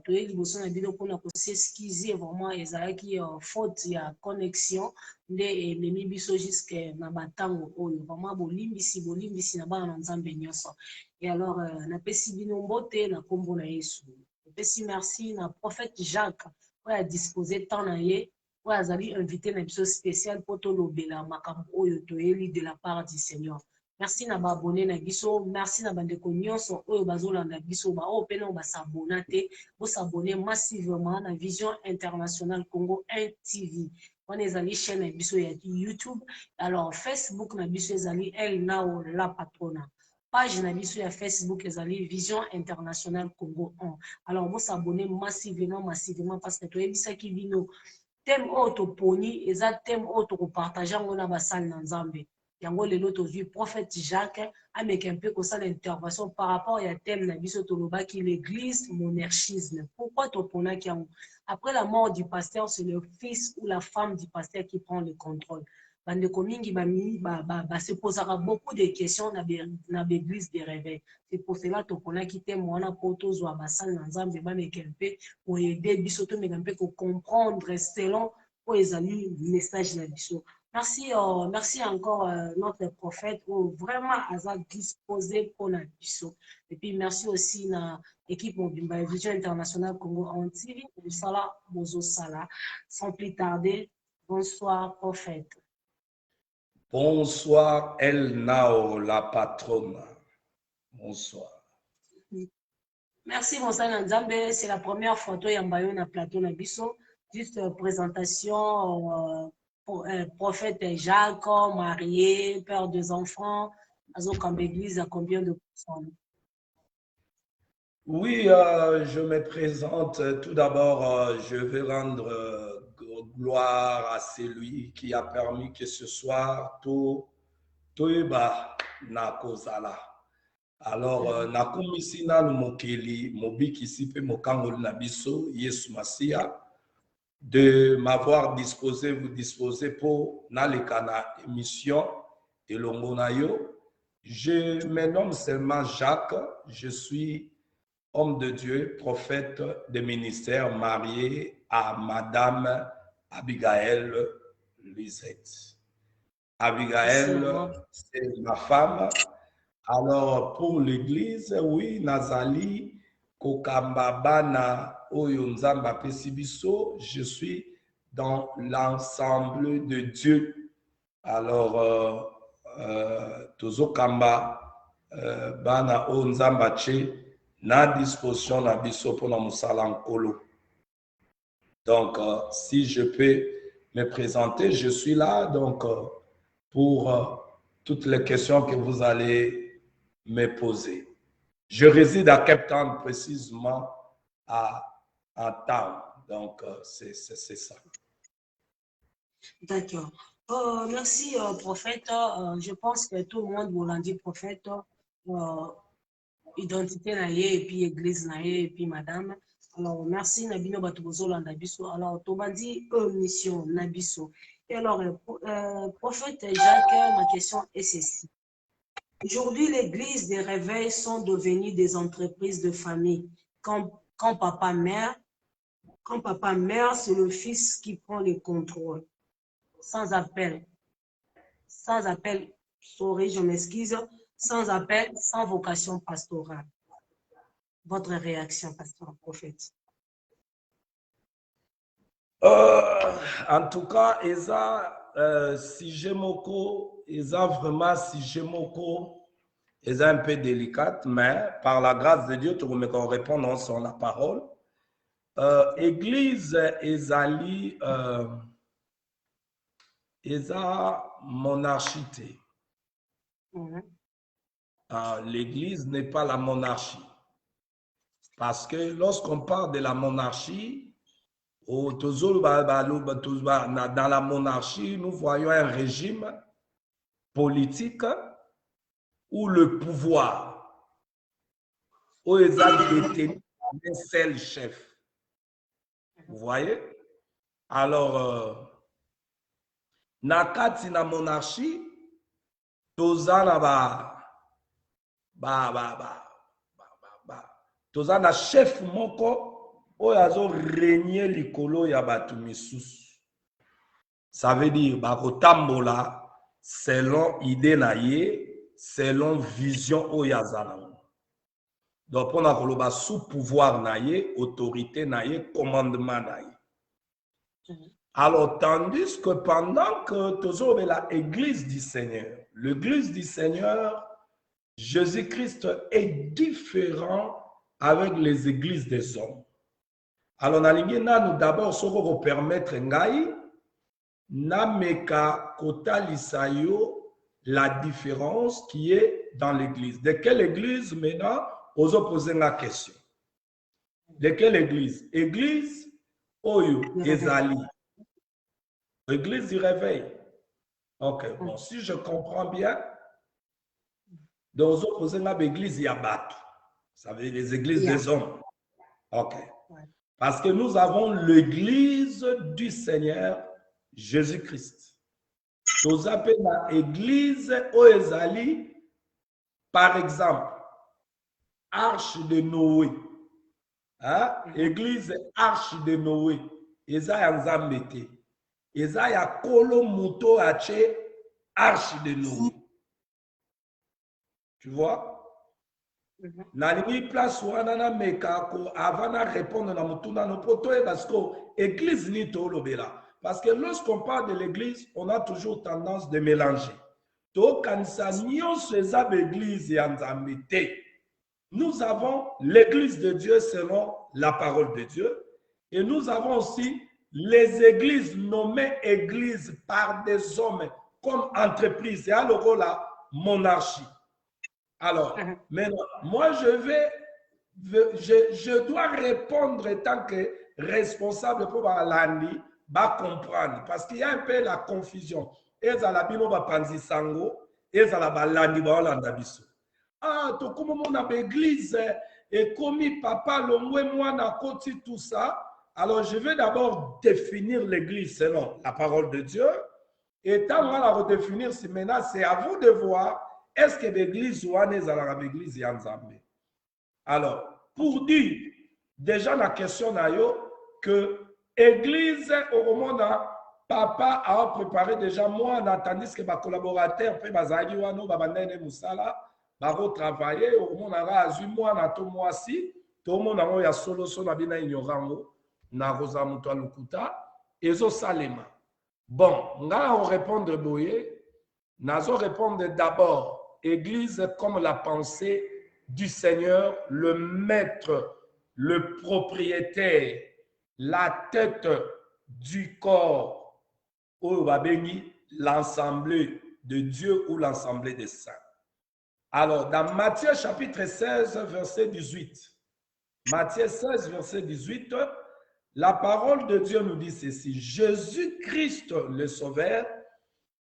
toye liboso na bino mpona s'excuser vraiment ezalaki faute ya connexion nde ememi biso jusque na batango oyo vraiment bolimbisi na bana na nzambe nyonso. Et alors napesi bino mbote na kombo na Yesu. Napesi merci na prophète Jacques oyo a disposé temps na ye oyo azali invité na biso spécial po tolobela makambo oyo toyeli de la part du Seigneur. Merci na ba abonné na biso, merci na bandeko nyonso oyo bazolanda biso ba oyo pena ba s'abonner te, bo s'abonner massivement na Vision Internationale Congo 1 TV. On ezali chaîne na biso ya YouTube, alors Facebook na biso ezali El Nao la Patrona. Page na biso ya Facebook ezali Vision Internationale Congo 1. Alors bo s'abonner massivement parce que toyebisaki bino thème auto poni eza thème auto ko partager ngona ba salle na Nzambe. Yango lelo tozwi prophète Jacques avec un peu comme ça l'intervention par rapport à thème na biso tolobaki l'église monarchisme. Pourquoi toponaki yango? Après la mort du pasteur, c'est le fils ou la femme du pasteur qui prend le contrôle. Bandeko mingi se posera beaucoup de questions na l'église des réveils. C'est pour cela toponaki thème wana po tozwa basal na Nzambe ba meke un peu pour aider biso to meka un peu pour comprendre selon po ezali message na biso. Merci, merci encore notre prophète pour vraiment avoir disposé pour la biso. Et puis merci aussi à l'équipe de Vision Internationale Congo en TV, Sala Bozo Sala. Sans plus tarder, bonsoir prophète. Bonsoir El Nao la patronne. Bonsoir. Merci bonsoir Nzambe, c'est la première photo Yambayo na plateau na biso. Juste présentation. Prophète Jacques, marié, père de 2 enfants, à l'église, à combien de personnes? Oui, je me présente. Tout d'abord, je vais rendre gloire à celui qui a permis que ce soir, tout eba na kozala. Alors, nakumisi na mokeli, mobiki sipe mokangoli na biso, Yesu Masia, de m'avoir disposé, vous disposer pour Nalekana émission de Longonayo. Je me nomme seulement Jacques, je suis homme de Dieu, prophète de ministère, marié à Madame Abigail Lisette. Abigail, c'est ma femme. Alors, pour l'église, oui, Nazali, Kokambabana, Oyonzamba Pesibiso, je suis dans l'ensemble de Dieu. Alors, Tozokamba, Bana Onzamba Che, na disposition na biso pour la Moussalankolo. Donc, si je peux me présenter, je suis là donc pour toutes les questions que vous allez me poser. Je réside à Cape Town, précisément à Town. Donc, c'est ça. D'accord. Merci, prophète. Je pense que tout le monde vous l'a dit, prophète. Identité naïe et puis église naïe et puis madame. Alors, merci Nabino Batubozo Landabiso. Alors, Tobandi, mission Nabiso. Et alors, prophète Jacques, ma question est celle-ci. Aujourd'hui, l'église des réveils sont devenues des entreprises de famille. Quand papa meurt, c'est le fils qui prend le contrôle. Sans appel, sorry, je m'excuse, sans appel, sans vocation pastorale. Votre réaction, pasteur prophète? En tout cas, si j'ai moko, vraiment si j'ai moko, est un peu délicate, mais par la grâce de Dieu, tout le monde répond sur la parole. Église ezali eza monarchité. L'église n'est pas la monarchie. Parce que lorsqu'on parle de la monarchie, dans la monarchie, nous voyons un régime politique où le pouvoir est détenu par un seul chef. Vous voyez? Alors, nakati na monarchie, tozana chef moko oyo azorégner likolo ya bato misusu. Ça veut dire bakotambola selon idée na ye, selon vision oyo aza nango. Donc mpona koloba sous pouvoir na ye, autorité na ye, commandement na ye. Alors tandis que pendant que tozobela église du Seigneur, l'église du Seigneur, Jésus-Christ est différent avec les églises des hommes. Alors nalingi nanu d'abord soko ko permettre ngai na meka kotalisa yo la différence qui est dans l'église. De quelle église maintenant ozo poser la question? De quelle église? Église oyo ezali. Église du réveil. Ok, bon, si je comprends bien, dans ozo poser la église yabat. Ça veut dire les églises des hommes. Ok. Parce que nous avons l'église du Seigneur Jésus-Christ. Nous appelons l'église Oezali, par exemple, Arche de Noé. Hein? Église Arche de Noé. Eza ya Nzambete. Eza ya Kolo Muto Ache Arche de Noé. Tu vois? Nalingi place wana na meka ko avant de répondre na mutuna no poto parce que église ni to lobela. Parce que lorsqu'on parle de l'église, on a toujours tendance de mélanger. To kanisa nyonso eza l'église ya Nzambe te. Nous avons l'église de Dieu selon la parole de Dieu et nous avons aussi les églises nommées églises par des hommes comme entreprise et alors la monarchie. Alors, maintenant, moi, je dois répondre en tant que responsable pour Alandi, comprendre, parce qu'il y a un peu la confusion. Ezala bino ba panzi sango, ezala balandi ba olanda biso. Ah, to comme mon église et commis papa longwe moi na koti tout ça. Alors, je vais d'abord définir l'église selon la parole de Dieu. Et tant qu'on va la redéfinir, si maintenant c'est à vous de voir. Est-ce que l'église ou l'église Yanzambe? Alors, pour dire, déjà la question que l'église au moment papa a préparé déjà moi, tandis que ma collaborateur, puis ma zagi wano, babandene musala, baro travailler, au moment a azu moi, na to moi si, tout le monde a solo son abina ignorango, na rosa mutua lukuta, ezo salema. Bon, nga on répondre boye, nazo répondre d'abord. Église comme la pensée du Seigneur, le maître, le propriétaire, la tête du corps, ou l'ensemble de Dieu ou l'ensemble des saints. Alors, dans Matthieu chapitre 16, verset 18, Matthieu 16, verset 18, la parole de Dieu nous dit ceci: Jésus-Christ le Sauveur,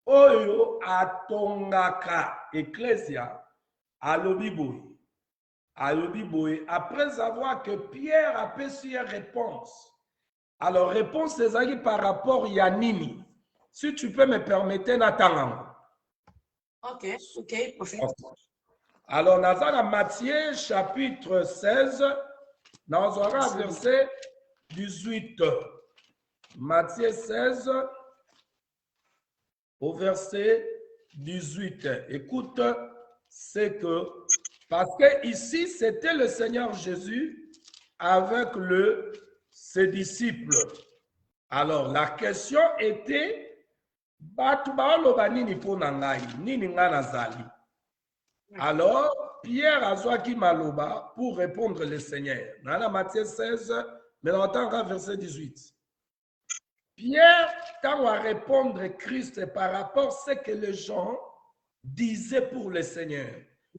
Oyo atongaka Ecclesia alobiboy. Après avoir que Pierre a fait une réponse. Alors, réponse c'est par rapport à Yanini. Si tu peux me permettre, Nathan. Ok, parfait. Alors, dans Matthieu chapitre 16, dans le verset 18. Matthieu 16. Au verset 18. Écoute, c'est que, parce que ici, c'était le Seigneur Jésus avec ses disciples. Alors, la question était, alors, Pierre a zoaki maloba pour répondre le Seigneur. Dans Matthieu 16, mais on entend verset 18. Pierre, quand on va répondre Christ par rapport à ce que les gens disaient pour le Seigneur.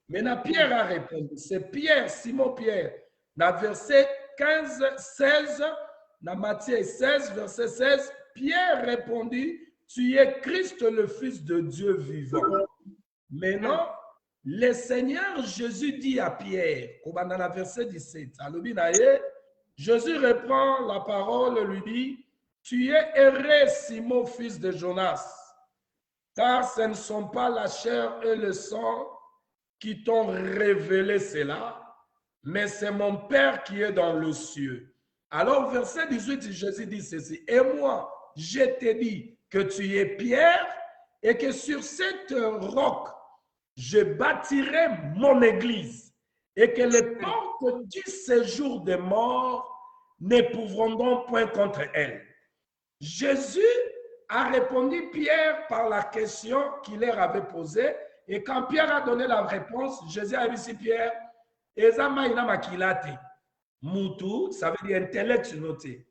Maintenant, Pierre a répondu. C'est Pierre, Simon Pierre, dans verset 15, 16, dans Matthieu 16, verset 16, Pierre répondit, tu es Christ, le Fils de Dieu vivant. Maintenant, le Seigneur Jésus dit à Pierre, dans le verset 17, Jésus reprend la parole, lui dit, tu es heureux, Simon, fils de Jonas, car ce ne sont pas la chair et le sang qui t'ont révélé cela, mais c'est mon Père qui est dans le cieux. Alors, verset 18, Jésus dit ceci. Et moi, je te dis que tu es Pierre et que sur cette roc, je bâtirai mon église et que les portes du séjour des morts ne pourront donc point contre elle. Jésus a répondu Pierre par la question qu'il leur avait posée. Et quand Pierre a donné la réponse, Jésus a dit Pierre, Ezama ina makilate. Mutu, ça veut dire intellect noté.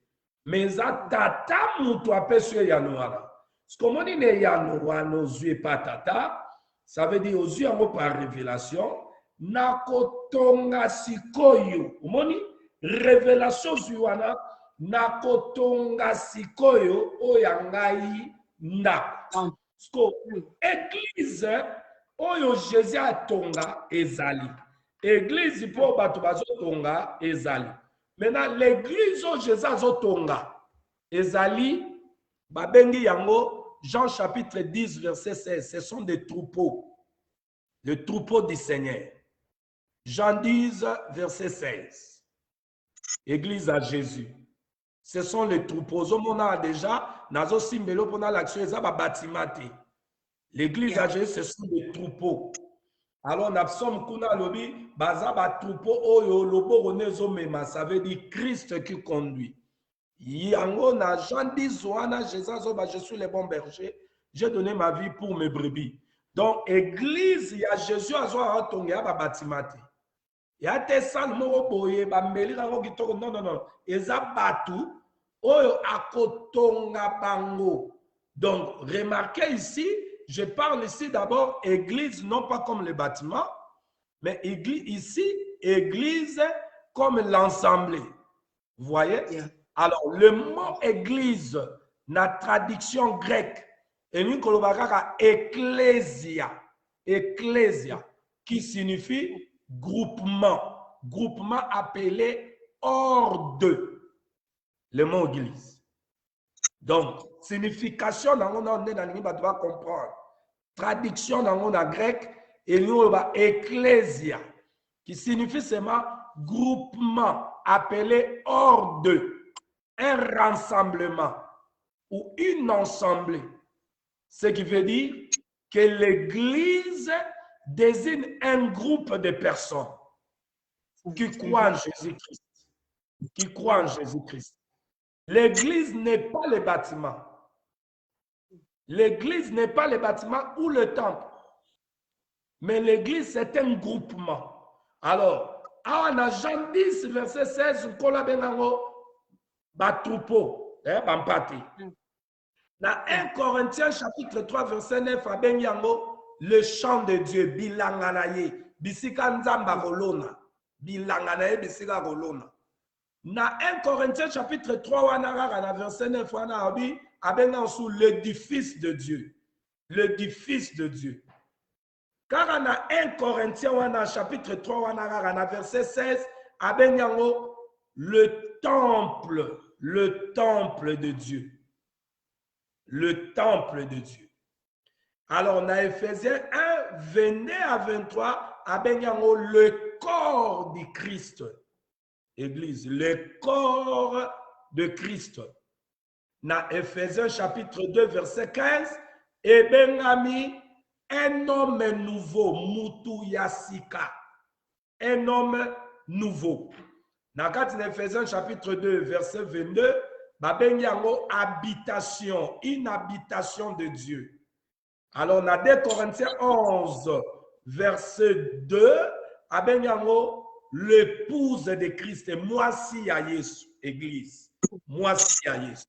Mais tata mutu apeswe yanouara. Ce qu'on dit ne yanouara nos yeux pas tata, ça veut dire aux yeux par révélation. Nakotonga sikoyo. Umoni révélation zuana nakotonga sikoyo oyangai ndako. Sko église oyo Jésus atonga ezali. Église pour bato bazotonga ezali. Maintenant l'église oyo Jésus azotonga ezali babengi yango Jean chapitre 10 verset 16. Ce sont des troupeaux. Le troupeau du Seigneur. Jean 10 verset 16. Église à Jésus. Ce sont les troupeaux. On a déjà, nazo simbelo pour l'action, ils ont bâtiment. L'église à Jésus, ce sont des troupeaux. Alors, nous sommes kuna lobi, baza ba troupeau oyo lobo onezo mema, ça veut dire Christ qui conduit. Yango na Jean 10 wana Jésus je suis le bon berger, j'ai donné ma vie pour mes brebis. Donc, église, il y a Jésus à soi tonge ya ba bâtiment. Il y a des salles moko boye ba mbeli rango kitoko non. Eza batu oyo akotonga bango. Donc, remarquez ici, je parle ici d'abord église, non pas comme les bâtiments, mais église, ici, église comme l'ensemble. Vous voyez? Yeah. Alors, le mot église, la traduction grecque, et nous kolobaka ecclesia, ecclesia, qui signifie groupement, groupement appelé hors de, le mot église. Donc, signification, on doit comprendre. Traduction dans le grec, et nous, on va ecclesia, qui signifie seulement groupement, appelé hors de, un rassemblement ou une assemblée. Ce qui veut dire que l'église désigne un groupe de personnes qui croient en Jésus-Christ. Qui croient en Jésus-Christ. L'église n'est pas le bâtiment. L'église n'est pas le bâtiment ou le temple. Mais l'église, c'est un groupement. Alors, on a Jean 10, verset 16, on a un troupeau, dans 1 Corinthiens, chapitre 3, verset 9, le chant de Dieu, bilanganaye, bisika nzamba rolona, bilanganaye, bisika rolona. Dans 1 Corinthiens chapitre 3, verset 9, sous l'édifice de Dieu. L'édifice de Dieu. Car on a 1 Corinthiens chapitre 3, verset 16, le temple de Dieu. Le temple de Dieu. Alors, on a Ephésiens 1, 22 à 23, le corps du Christ. Église, le corps de Christ. Dans Ephésiens chapitre 2, verset 15, un homme nouveau, Mutu Yassika. Un homme nouveau. Dans Ephésiens chapitre 2, verset 22, habitation, une habitation de Dieu. Alors, on a 2 Corinthiens 11, verset 2, l'épouse de Christ, moi si à Jésus, église. Moi si à Jésus.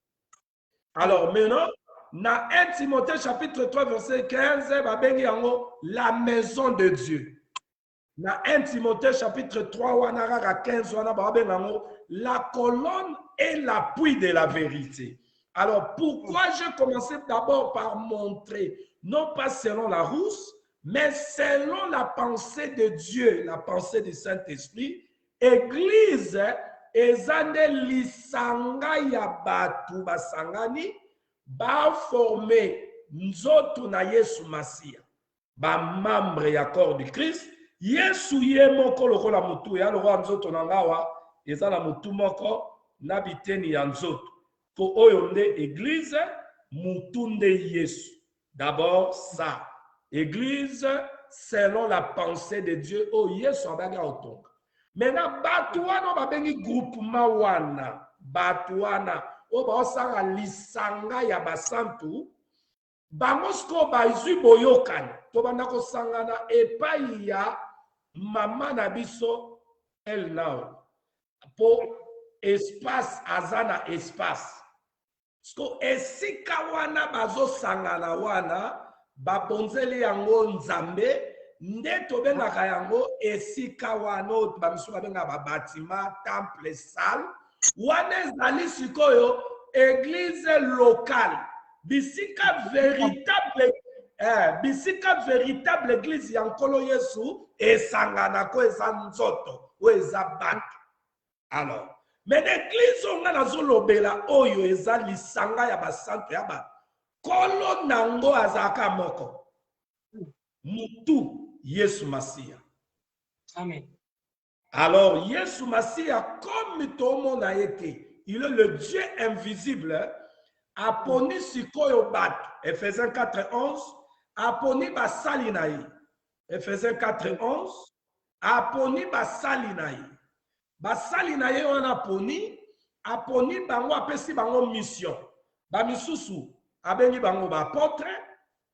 Alors, maintenant, dans 1 Timothée chapitre 3, verset 15, la maison de Dieu. Dans 1 Timothée chapitre 3, 15, la colonne et l'appui de la vérité. Alors, pourquoi j'ai commencé d'abord par montrer, non pas selon la rousse, mais selon la pensée de Dieu, la pensée du Saint-Esprit, Église, ezande lisanga ya batu basangani, ba formé nzoto na Yesu Masia, ba membre ya corps du Christ, Yesu ye moko lokola mutu ya lokola nzoto na ngawa, ezala mutu moko, na biteni ya nzoto. Po oyo nde église mutu nde Yesu. D'abord ça. Église selon la pensée de Dieu. Oh Yesu abaga otonga. Maintenant batu wana babengi groupement wana. Batu wana o baosanga lisanga ya basantu. Bango sko bazwi boyokani. To banda kosangana epai ya mama na biso el nao. Po espace azana espace. Sko esika wana bazo sangana wana babonzeli yango nzambe nde tobengaka yango esika wana bamisu babenga babatima temple salle wana ezali sikoyo église locale bisika véritable église ya nkolo Yesu esangana ko eza nzoto o eza bato. Alors mais l'église on a nazolobela oyo eza lisanga ya basanto ya ba kolo nango azaka moko mutu Yesu Masia. Amen. Alors Yesu Masia comme tomona yete, il est le Dieu invisible aponi sikoyo bato. Ephésiens 4:11 aponi basali na ye. Ephésiens 4:11 aponi basali na ye. Basali na ye wana aponi bango apesi bango mission. Ba misusu abengi bango ba apôtre,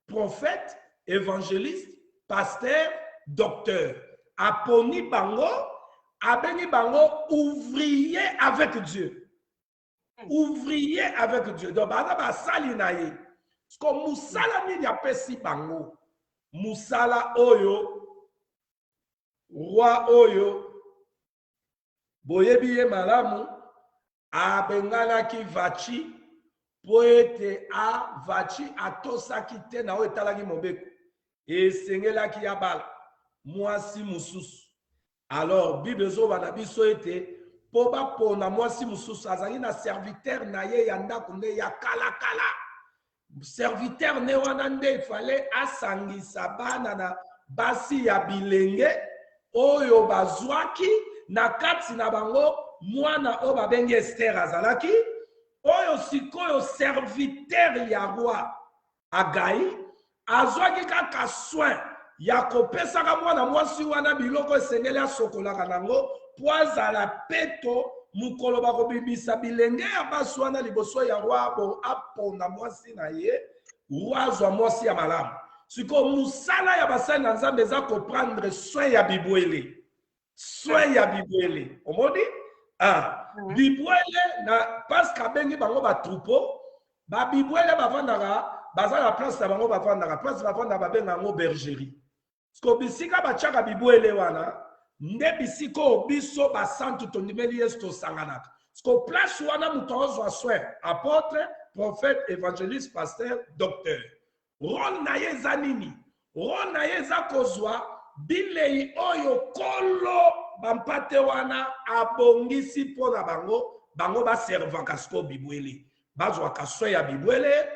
prophète, évangéliste, pasteur, docteur. Aponi bango abengi bango ouvrier avec Dieu. Ouvrier avec Dieu. Donc baza basali na ye. Parce musala nini apesi bango. Musala oyo roi oyo boyebi ye malamu abenganaki vachi po ete vachi atosaki te na oyo etalaki mobeko esengelaki ya bala mwasi mususu. Alors bible ezoba na biso ete po bapona mwasi mususu azali na serviteur na ye ya ndako nde ya kalakala. Serviteur ne wana nde fale asangisa bana na basi ya bilenge oyo bazwaki na kati na bango mwana o babengi Esther azalaki oyo sikoyo serviteur ya roi Agai azwaki kaka soin ya kopesaka mwana mwasi wana biloko esengeli asokolaka nango po azala peto mukolo bakobimisa bilenge ya basi wana liboso ya roi bo apona mwasi na ye roi azwa mwasi ya malamu. Siko musala ya basali na Nzambe eza koprendre soin ya bibwele. Soin ya bibwele. Omoni? Bibwele na parce qu'abengi bango ba troupeau, ba bibwele bavandaka, baza la place na bango bavandaka, place bavandaka babenga ngo bergerie. Sko bisika bachaka bibwele wana, nde bisiko biso basantu tondimeli Yesu tosanganaka. Sko place wana muto ozwa soin, apôtre, prophète, évangéliste, pasteur, docteur. Rôle na ye eza nini? Rôle na ye eza kozwa bilei oyo kolo bampate wana abongisi mpona bango baservaka siko bibwele. Bazwaka soin ya bibwele,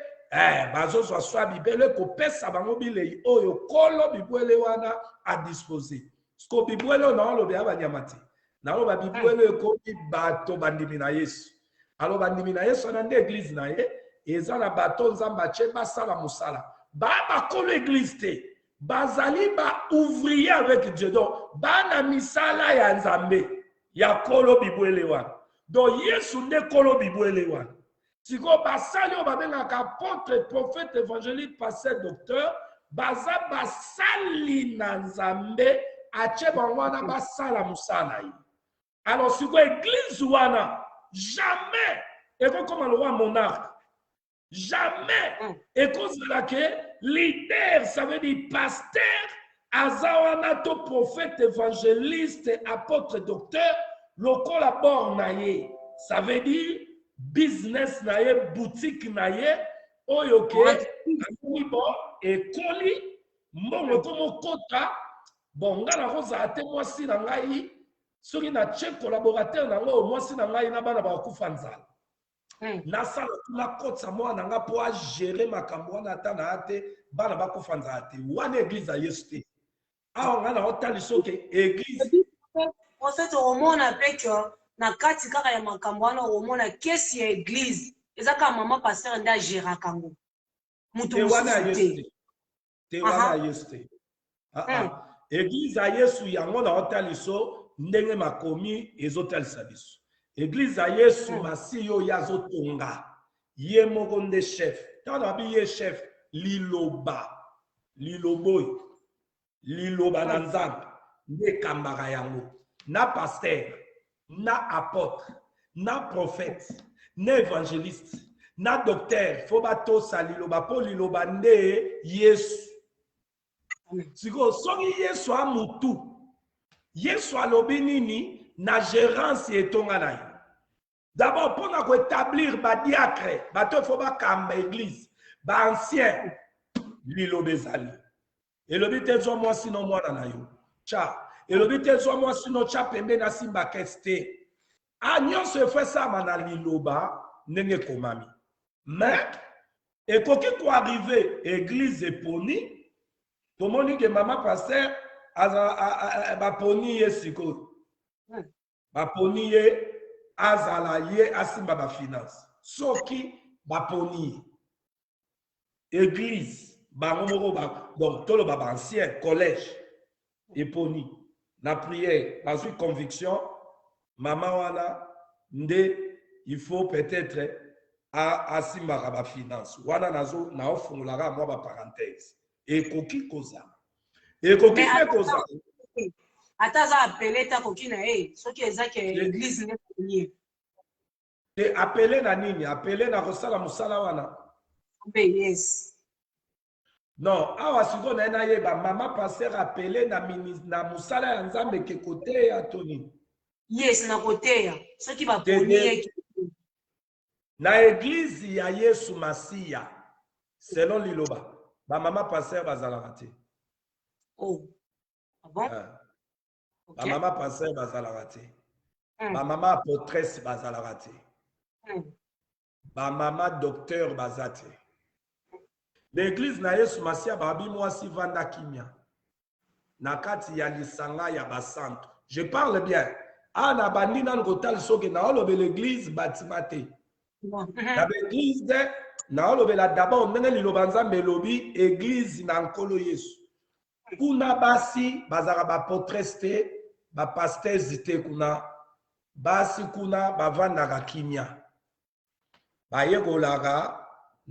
bazozwa soin ya bibwele kopesa bango bilei oyo kolo bibwele wana adispose. Siko bibwele naoloba ya banyama te. Naoloba bibwele ekomi bato bandimi na Yesu. Alo bandimi na Yesu wana nde église na ye eza na bato Nzambe atie basala musala. Bakolo église te. Bazali ba ouvrier avec Dieu. Donc, bana misala ya Nzambe ya kolo bibwele wana. Donc, Yesu nde kolo bibwele wana. Siko basali o babengaka apôtre, prophète, évangéliste, pasteur, docteur, baza basali na Nzambe atie bango wana basala musala ye. Alors, siko église wana jamais eko comme le roi monarque. Jamais. Et cause de laquelle leader, ça veut dire pasteur, azawanato, prophète, évangéliste, apôtre, docteur, le collabore naye. Ça veut dire business naye, boutique naye, oyoke, bon, et koli, bon, comme kota, bon, ngana rosa ate moi si nangai, soki na che collaborateur nango, moi si nangai na bana ba kufanzala. Nasala la côte sa moi nanga po gérer makambo wana ata na ate bana bakufanza ate wana église Yesu te. Ah on a otali soke église en fait on monte avec na kati kaka ya makambo wana omona kesi ya église eza kaka mama pasteur nde agéraka ngo mutu mosusu te te wana Yesu te. Église ya Yesu yango na otaliso ndenge makomi ezotalisa biso. Église ya Yesu masi oyo azotonga ye moko nde chef. Tango abi ye chef liloba na Nzambe nde kambaka yango na pasteur na apôtre na prophète na évangéliste na docteur fo batosa liloba po liloba nde Yesu. Siko soki Yesu amutu Yesu alobi nini na gérance etonga na ye. D'abord pour na établir ba diacre bato fo bakamba église ba ancien liloba ezali elobi te zo moi sino mwana na yo cha elobi te zo moi sino cha pembe na simba keste a nyonso efo esama na liloba ndenge ekomami. Mais ekoki koarrive église eponi tomoni ke mama pasteur baponi ye sikoyo baponi ye azala ye asimba bafinance soki baponi ye église bango moko donc toloba baancien collège eponi na prière bazwi conviction mama wana nde il faut peut-être asimbaka bafinance wana naofungolaka mwa baparenthèse ekoki kozala ekoki mpe kozala ata aza apele ta koki na ye soki eza ke église nde poni te apele na nini apele na kosala mosala wana yes. Non, awa siko na ena yeba mama pasteur apele na musala ya Nzambe ke kote ya toni. Yes, na kote ya. Soki ba poni na église ya Yesu Masia selon liloba ba mama pasteur bazalaka te. Oh. Ah bon? Ba mama pasteur bazalaka te. Ba mama apôtresse bazalaka te. Ba mama docteur bazate. L'église na Yesu Masia babi mwasi vanda kimia. Na kati ya lisanga ya basanto. Je parle bien. Ana bandina ngotal soke na olobe l'église batimate. Na l'église de na olobe la d'abord ndenge liloba Nzambe lobi église na nkolo Yesu. Kuna basi bazara ba potreste ba pasteurs te kuna basi kuna bavanda kimia. Bayegolaga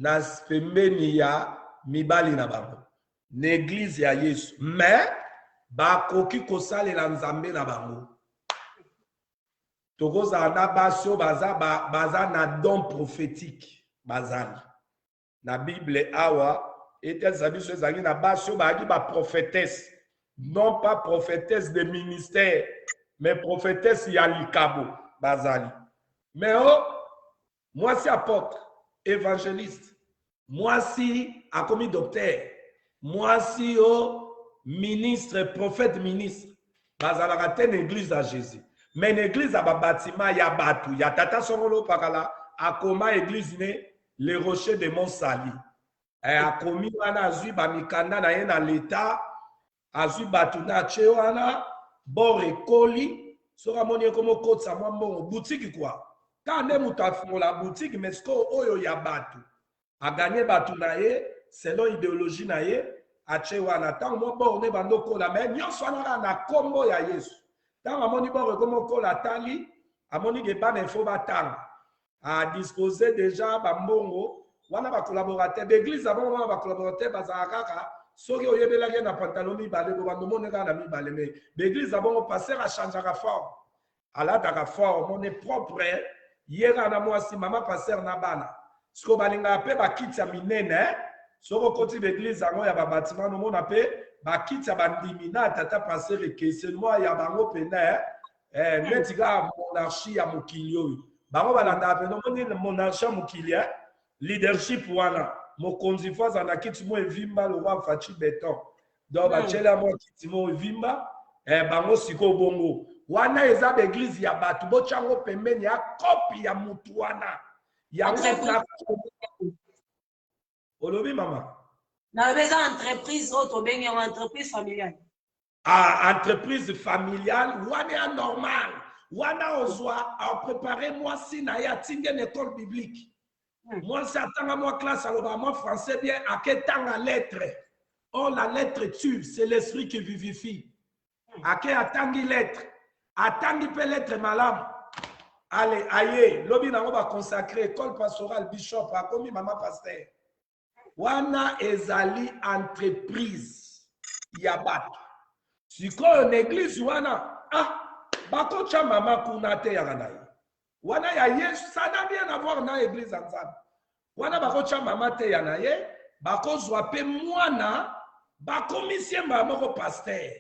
na pembeni ya mibali na bango n'église ya Yesu mais bakoki kosalela Nzambe na bango tokozala na basio baza na don prophétique bazali na Bible awa etelisa biso ezali na basio baaki ba prophétesse non pas prophétesse de ministère mais prophétesse ya likabo bazali mais moi si apôtre évangéliste, moi si a commis docteur, moi si ministre, prophète, ministre, bazalaka te l'église à Jésus. Mais l'église à bâtiment ya batu, ya tata songolo pakala, a koma église ne le rocher de Mont-Sali. A commis wana azui ba mikanda na ye na l'état, azui batu na chewana, bord ekoli, sora moni komo kotsa mwa mbongo boutique quoi. Quand on a la boutique, mais ce qu'on a battu, a gagné battu nae, selon idéologie nae, a chewana. Tant que on est bando kola, mais nous sommes na combo ya Yesu. Tant que moni bon comme kola tali, a moni que pas d'info batang, a disposer déjà bambongo, wana ba collaborateur d'église avant wana ba collaborateur bazakaka, soki oyebela ke na pantaloni balé ko bando moneka na mi balé mais l'église avant passer à changer la forme. Ala ta forme, on est propre. Yera na mwasi mama pasteur na bana siko balinga pe bakiti ya minene soko koti l'église yango ya babatima no mona pe bakiti ya bandimi na tata pasteur ekese moi ya bango pena neti ga monarchie ya mokili oyo bango balanda pe no moni monarchie ya mokili leadership wana mokonzi faza na kiti mo evimba le roi Fachi Beton donc bachela mo kiti mo evimba bango siko bongo wana eza l'église ya batu bochango pembeni ya kopi ya mutu wana ya olobi mama na beza entreprise auto bengi entreprise familiale entreprise familiale wana ya normal wana ozwa a préparer moi si na ya tinge une école biblique moi c'est attendre moi classe alors moi français bien à quel temps la lettre oh la lettre tue c'est l'esprit qui vivifie à quel attangi lettre attangi peut lettre malam allez aïe lobi na va consacrer école pastorale bishop a commis maman pasteur wana ezali entreprise ya bato sikoyo na église wana bakocha mama kuna te ya na ye wana ya Yesu ça n'a rien à voir na église nzambe wana bakocha mama te ya na ye bakozwa pe mwana bakomisie mama ko pasteur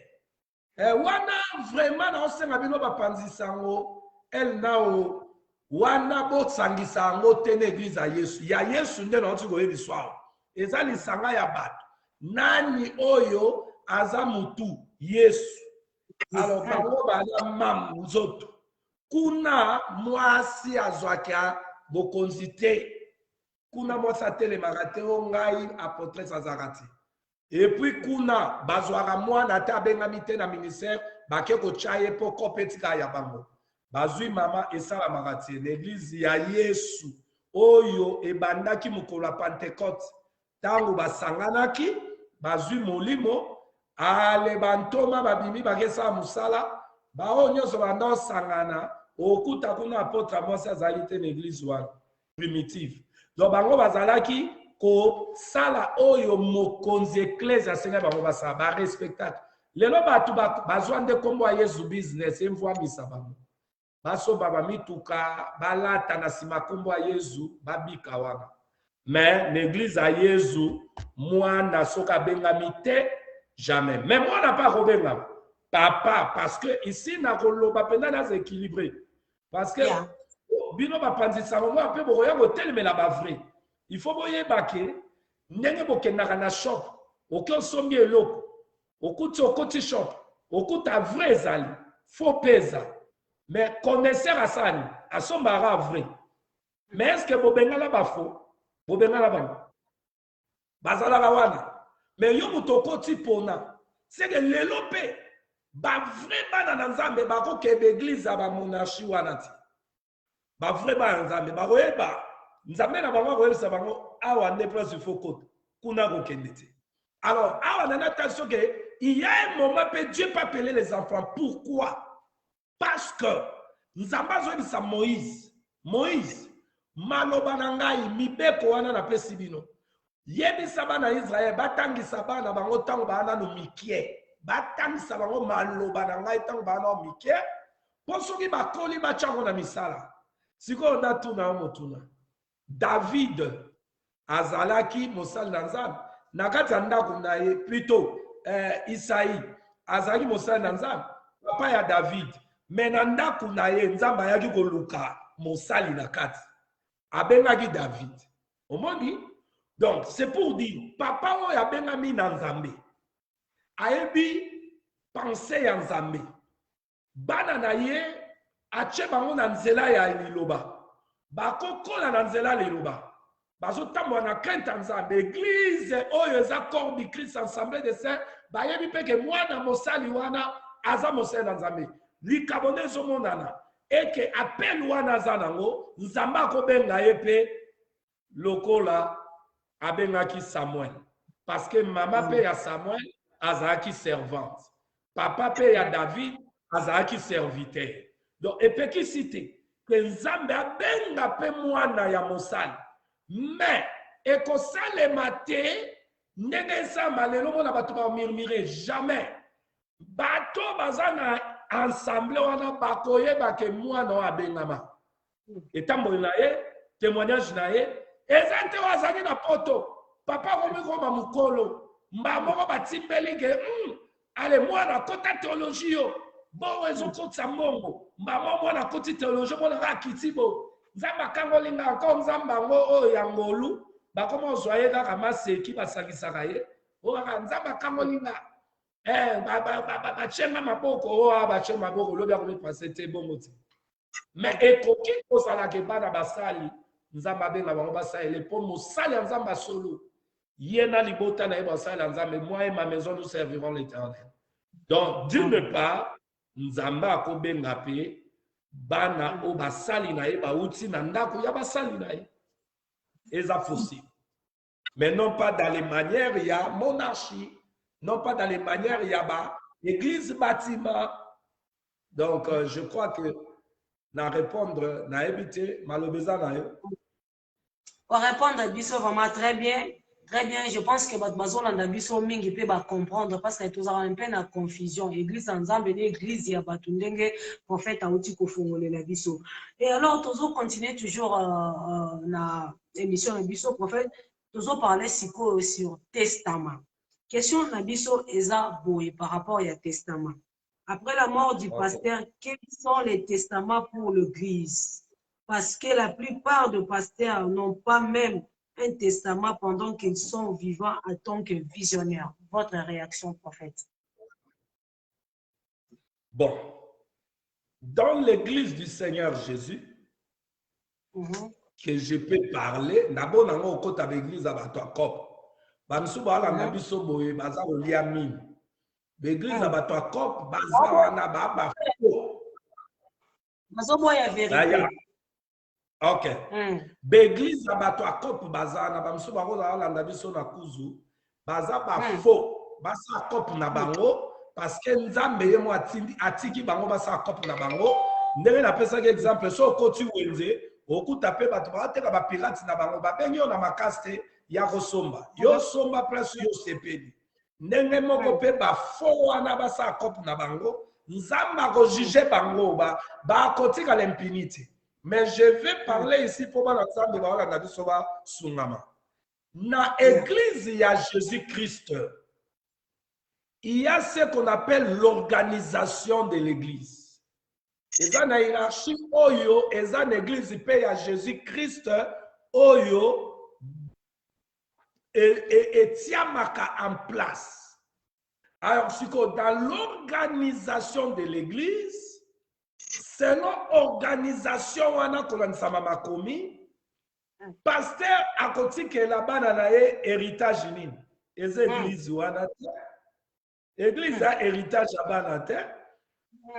wana vraiment na osenga bino bapanzisa ngo el nao wana botsangisa ngo te na église ya Yesu nde na otiko yebiswa eza lisanga ya bato nani oyo aza mutu Yesu alors bango baza mamu nzoto kuna mwasi azwaka bokonzi te kuna mwasi atelemaka te o ngai apotres azalaka te et puis kuna bazwaka mwana te abengami te na ministère bake kotya ye mpo kope etika ya bango bazwi mama esalamaka te l'église ya Yesu oyo ebandaki mokolo ya Pentecote ntango basanganaki bazwi molimo ale bantoma babimi bakesala mosala bao nyonso banda osangana okuta kuna apôtre mwasi azali te na église wana primitive donc bango bazalaki kosala oyo mokonzi eklese asengai bango basala barespectacle lelo bato bazwa nde nkombo ya Yesu business emvwamisa bango basomba bamituka balata na nsima nkombo ya Yesu babika wana mais l'église à Yesu mwana soki abengami te jamais mais mwana pas kobengama papa parce que ici na koloba penda na équilibré parce que bino bapanzisa ngo mpe bokoya kotelemela bavrai il faut boyeba ke ndenge bokendaka na shop oke osombi eloko okuti okoti shop okuta vrai ezali faux pesa mais connaisseur asani asombaka vrai mais est-ce que bobengala bafaux bobengala bango bazalaka wana mais yo moto okoti mpona c'est que lelo mpe bavrai bana na nzambe bakokeba église ya bamonarchie wana ti bavrai bana na nzambe bakoyeba nzambe na bango akoyebisa bango awa nde place il faut kota kuna kokende te alors awa nana attention que il y a un moment mpe Dieu peut appeler les enfants pourquoi parce que nzambe azoyebisa Moïse maloba na ngai mibeko wana napesi bino yebisa bana Israël batangisa bana bango ntango bana no mikie batangisa bango maloba na ngai ntango bana no mikie mpo soki bakoli batyango na misala sikoyo natuna motuna David azalaki mosali na nzambe na kati ya ndako na ye plutôt Isaïe azalaki mosali na nzambe papa ya David mais na ndako na ye nzambe ayaki koluka mosali na kati abengaki David omoni donc c'est pour dire papa oyo abengami na nzambe ayebi pensée ya nzambe bana na ye atie bango na nzela ya liloba bakokola na nzela liloba bazotambola na crainte ya nzambe église oyo eza corps du Christ assemblée de saints bayebi mpe ke mwana mosali wana aza mosali na nzambe likabo nde ezomonana eke apele wana aza nango nzambe akobenga ye mpe lokola abengaki Samuel parce que mama mpe ya Samuel azalaki servante papa mpe ya David azalaki serviteur donc epekisi te ke nzambe abenga mpe mwana ya mosali mais ekosalema te ndenge esamba lelo mona bato bamurmure jamais bato baza na ensemble wana bakoyeba ke mwana oyo abengama etamboli na ye témoignage na ye eza te oyo azali na poto papa akomi koma mokolo mba moko batimbeli ke ale mwana akota théologie yo bongo ezokotisa mbongo mba mo mwana akoti théologie monaka akiti bo nzambe akangolinga encore nzambe yango oyo ya ngolu bakoma ozwa ye kaka maseki basangisaka ye oyo kaka nzambe akangolinga bachenga maboko oyo bache maboko lobi akomipase te bongo te mais ekoki kozalaka bana basali nzambe abenga bango basalele mpo mosali ya nzambe asolo ye na libota na ye basali ya nzambe moi et ma maison nous servirons l'éternel donc d'une part nzambe akobenga mpe bana o basali na ye bauti na ndako ya basali na ye. Eza possible. Mais non pas dans les manières, il y a monarchie. Non pas dans les manières, il y a église bâtiment. Donc, je crois que na répondre, na éviter, malobeza na yo. Pour répondre à Bisso vraiment très bien. Très bien, je pense que Bazolanda Bisso mingi peut comprendre parce que tout un peu la confusion. Église ensemble, l'église, il y a Batundenge, prophète Aouti Kofongole la Bisso. Et alors, toujours continuer toujours na émission de Bisso, prophète, toujours parler sur testament. Question na Bisso Eza Boé par rapport au testament. Après la mort du pasteur, quels sont les testaments pour l'église? Parce que la plupart des pasteurs n'ont pas même un testament pendant qu'ils sont vivants en tant que visionnaires. Votre réaction, prophète? Bon, dans l'église du Seigneur Jésus, que je peux parler, d'abord, dans le côté de l'église à Batoakop, Bamsouba, la Nabiso Boye, Baza Oliami, l'église à Batoakop, Baza Wanaba, Bazoboya vérité. Ok. L'église à Batoakop, Baza, Nabamsouba, la Nabiso Nakuzu, Baza Bafo, Basa Kop Nabango, parce que Nzambe yemo atiki bango Basa Kop Nabango, ndenge na pesa exemple, so koti wenze, oku tape bato bateka ba pirate na bango ba bengi na makaste ya kosomba yo somba place yo sepeli ndenge moko pe ba fo wana basa kope na bango nzamba ko juger bango ba kotika l'impunité. Mais je vais parler ici pour ba nzambe ba na biso ba sungama na église ya Jésus-Christ. Il y a ce qu'on appelle l'organisation de l'église. Eza na hiérarchie oyo eza na église pe ya Jésus-Christ oyo et tiamaka en place. Alors dans l'organisation de l'église, selon organisation wana kolanisama makomi, pasteur akotike la bana na ye héritage nini. Eza église wana te. Église a héritage ya bana te.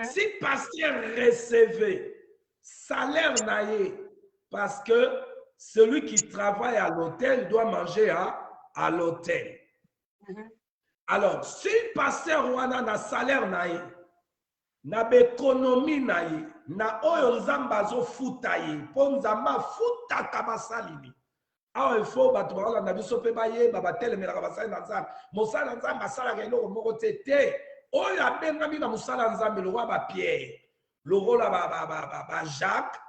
Si pasteur recevait salaire naïe, parce que celui qui travaille à l'hôtel doit manger à l'hôtel. Alors, si pasteur wana na salaire naïe, na économie naïe, na oyo nzamba zo futa ye, po nzamba futa kabasalini. Alors, il faut battre na biso pe baye ba batelemela kabasali na nzamba. Mosala nzamba sala ka eloko moko te. Oyo abengami na musala nzambe le roi ba Pierre, le roi ba Jacques,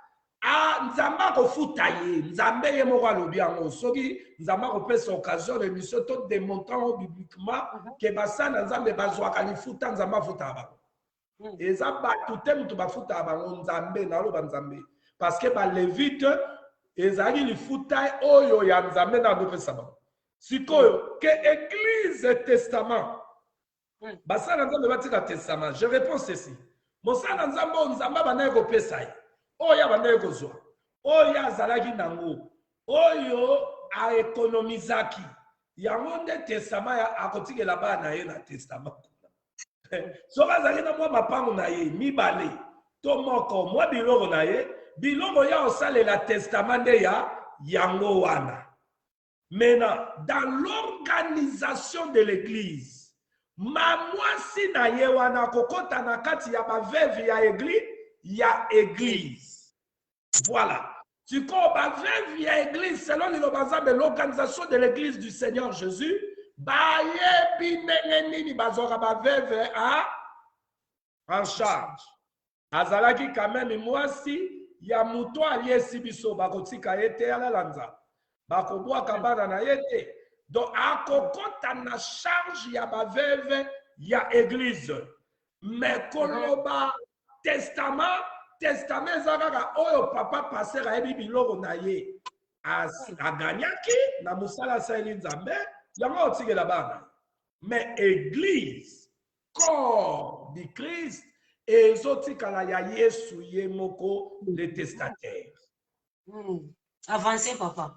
nzamba ko futa ye, nzambe ye moko alobi yango soki nzamba ko pesa occasion de mission to démontrant bibliquement que basana nzambe bazwaka lifuta nzamba futa ba. Eza ba tout mutu ba futa ba nzambe na lo ba nzambe parce que ba levite ezali lifuta oyo ya nzambe na ndopesa ba. Sikoyo que église testament basala nzambe batika testament. Je réponds ceci. Mosala nzambe nzamba banaye ko pesa ye. Oya banaye ko zwa. Oya azalaki nango. Oyo a économisaki. Yango nde testament ya akotikela bana ye na testament. So bazali na mwa mapango na ye mibale to moko mwa biloko na ye biloko ya osalela testament nde ya yango wana. Maintenant, dans l'organisation de l'église, mwasi na ye wana kokota na kati ya baveve ya église. Voilà. Tu comprends, baveve ya église, selon l'organisation de l'église du Seigneur Jésus, bayebi ndenge nini bazwaka baveve en charge. Azalaki quand même mwasi ya muto aliesi biso bakotika ye te alala nzambe. Bakobwaka bana na ye te. Donc, akokota na charge ya baveve ya église. Mais koloba testament ezakaka oyo papa passer ayebi biloko na ye. Aganyaki na musala saeli nzambe, yango otikela bana. Mais église, corps du Christ, ezotikala ya Yesu ye moko le testataire. Avancez, papa.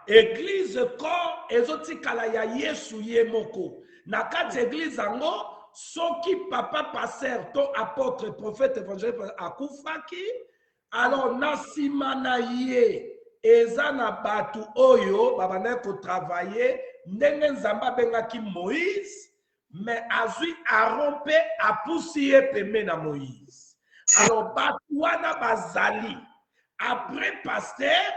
Église corps ezotikala ya Yesu ye moko. Na kati église ango soki papa pasteur to apôtre prophète évangéliste akufaki alors na nsima na ye eza na bato oyo babandaki kotravaille ndenge nzambe abengaki Moïse mais azwi Aaron mpe apusi ye pembeni na Moïse. Alors bato wana bazali après pasteur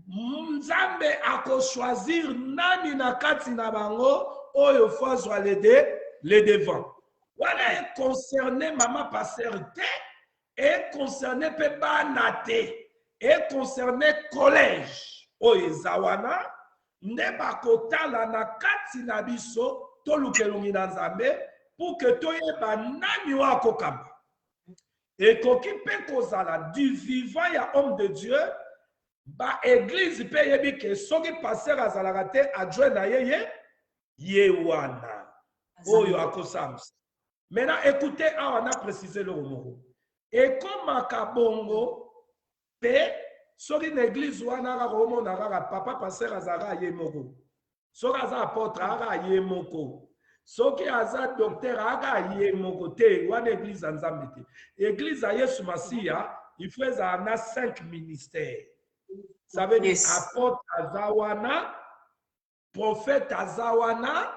nzambe akochoisir nani na kati na bango oyo faut azwa les devants. Voilà est concerné maman pasteur te est concerné pe bana te est concerné collège oyo ezawana nde bakotala na kati na biso tolukelongi na nzambe pour que toyeba nani oyo akokamba. Ekoki mpe kozala du vivant ya homme de Dieu ba église pe yebi ke soki pasteur azalaka te adjoint na ye wana oyo akosamsa. Maintenant écoutez awa na préciser le moko ekomaka bongo pe soki na église wana kaka omona kaka papa pasteur azalaka ye moko, soki aza apôtre aka ye moko, soki aza docteur aka ye moko te, wana église ya nzambe te. Église ya Yesu Masiya il faut ezala na 5 ministères. Ça veut dire apôtre azawana, prophète azawana,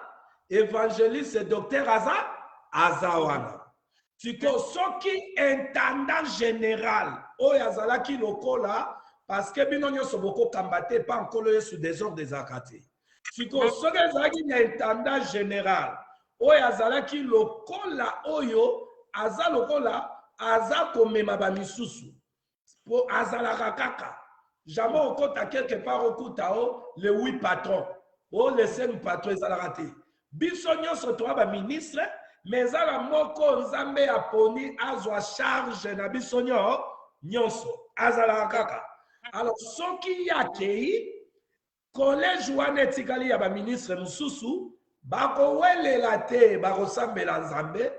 évangéliste et docteur azawana. Tiko soki intendant général oyo azalaki lokola parce que bino nyonso boko kambate pas encore Yesu désordre des akate. Tiko soki azalaki na intendant général oyo azalaki lokola oyo aza lokola aza komema ba misusu po azalaka kaka. Jamais on compte à quelque part au coup les 8 patrons. Oh, les 5 patrons, ils ont raté. Bisognon se trouve ministre, mais à la moko nzambe aponi azwa charge na bisognon nyonso azala kaka. Alors soki yakei collège wana etikali ya ba ministre mususu bako welela te bako sambela nzambe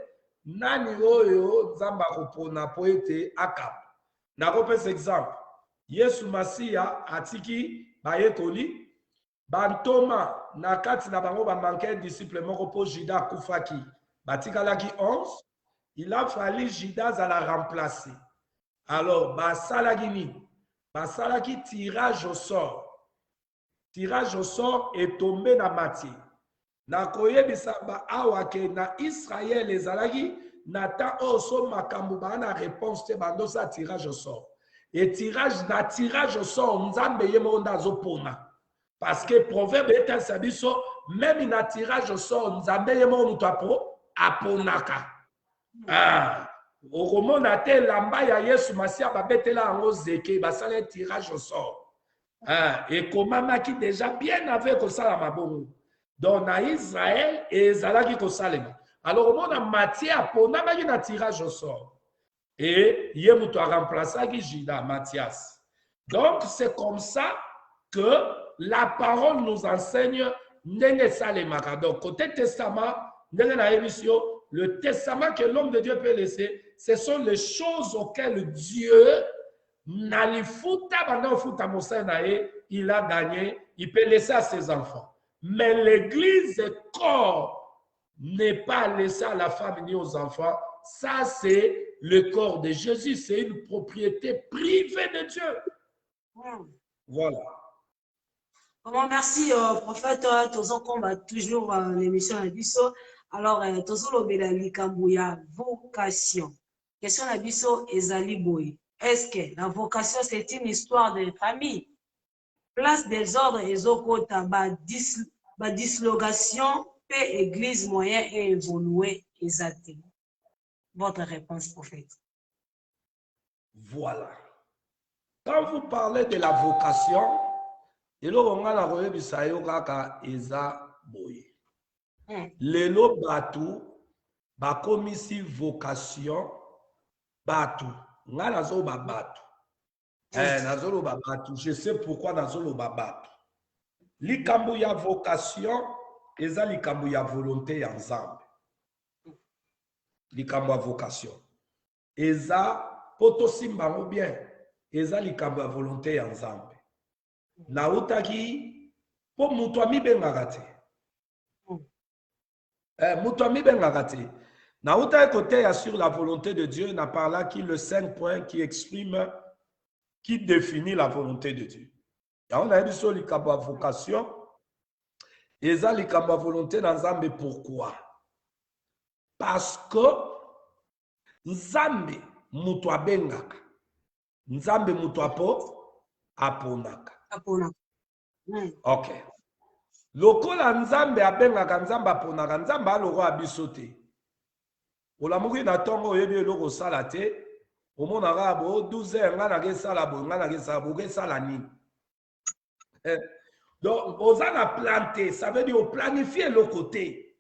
nani oyo nzamba kopona po ete akap. Nakopesa exemple. Yesu Masiya atiki bayekoli bantoma na kati na bango ba manqué disciple moko po Judas kufaki batikalaki 11. Il a fallu Judas à la remplacer. Alors basalaki ni basalaki tirage au sort. Tirage au sort est tombé na Matthieu. Na koyebisa ba awake na Israël ezalaki na ta oso makambo ba na réponse te bandosa tirage au sort. Et tirage au sort, nzambe yemo ndazo pona. Parce que proverbe est un sabiso, même na tirage au sort, nzambe yemo muto aponaka. Ah, au roman te lamba ya Yesu Masiya babetela ango zeke, basale tirage au sort. Ah, et komama ki déjà bien avec kosala mabongo. Donc na Israël et zalaki kosalema. Alors au moment Matthieu apona ba na tirage au sort. Et Yemuto a remplacé Judas, Matthias. Donc, c'est comme ça que la parole nous enseigne donc, côté testament, le testament que l'homme de Dieu peut laisser, ce sont les choses auxquelles Dieu il a gagné, il peut laisser à ses enfants. Mais l'église corps n'est pas laissé à la femme ni aux enfants. Ça, c'est le corps de Jésus, c'est une propriété privée de Dieu. Voilà. Bon, merci, prophète. Tozo combat toujours l'émission à Bisso. Alors, Tozo lobela likambouya vocation. Question à Bisso ezali boy. Est-ce que la vocation, c'est une histoire de famille? Place des ordres et zokota, dislogation, paix, église, moyen et évoluer, exalté. Votre réponse, prophète. Voilà. Quand vous parlez de la vocation, lelo batu bakomisi vocation batu nga nazoloba batu nazoloba batu je sais pourquoi nazoloba batu likambo ya vocation eza likambo ya volonté ya nzambe. Likambo ya vocation eza poto simbango bien eza likambo ya volonté ya nzambe. Nautaki po mutu amibengaka te mutu amibengaka te Nauta côté sur la volonté de Dieu, n'a par là qui le 5 points qui exprime, qui définit la volonté de Dieu. Et on a dit sur les vocation, et ça les volonté dans Nzambe, pourquoi? Parce que Nzambe mutu abengaka, Nzambe mutu aponaka. Ok. Lokola Nzambe abengaka, Nzambe aponaka, Nzambe aloko abiso te. Olamuki na tongo oyebi eloko sala te, omonaka bo 12 heures nga na kesala bo, nga na kesala bo, kesala nini? Donc, oza na planté, ça veut dire au planifier le côté.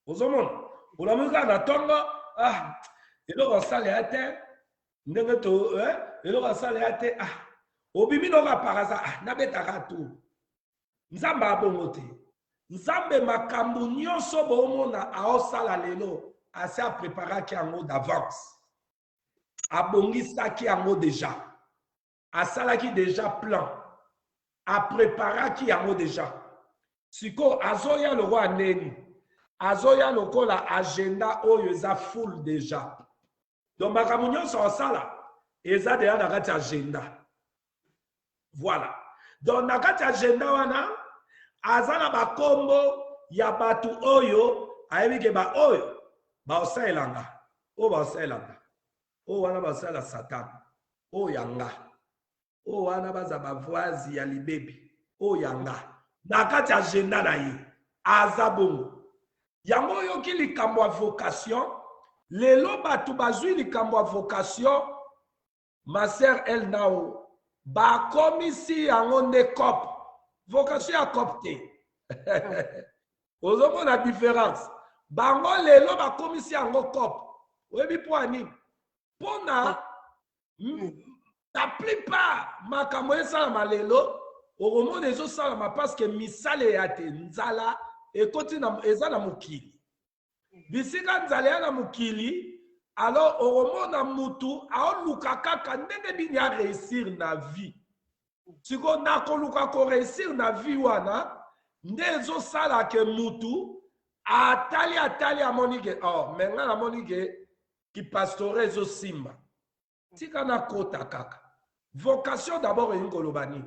Ozomon, olamuki na tongo, ah, eloko sala te, ndenge to, eloko sala te, ah, obimi noka paraza, ah, nabetaka tu. Nzambe abongo te. Nzambe makambo nyonso bomona aosala lelo. Assez à préparer qui en haut d'avance. A bongisa qui en haut déjà. A sala qui déjà plan. A préparer qui en haut déjà. Siko azoya le roi neni. Azoya le ko la agenda oyo za full déjà. Donc makamunyo so sala. Eza déjà na kati agenda. Voilà. Donc na kati agenda wana azana bakombo ya batu oyo ayebi ke ba oyo baosalelanga o baosalelanga o wana basala Satan o yanga o wana baza bavoisi ya libebi o yanga na kati agenda na ye aza bongo yango oyoki likambo ya vocation lelo bato bazwi likambo ya vocation ma sœur elle nao bakomisi yango nde cop vocation ya cop te ozomona différence. Bango lelo ba komisi yango cop. Oyebi po ani. Pona la plupart makambo esalama lelo okomona ezosalama parce que misale ya te nzala ekoti na eza na mokili. Bisika nzala ya na mokili alors okomona mutu aoluka kaka ndenge bini ya réussir na vie. Siko na koluka ko réussir na vie wana nde ezosala ke mutu atali amonike oh menga na monike qui pastore zo simba tika na kota kaka vocation d'abord ingolobani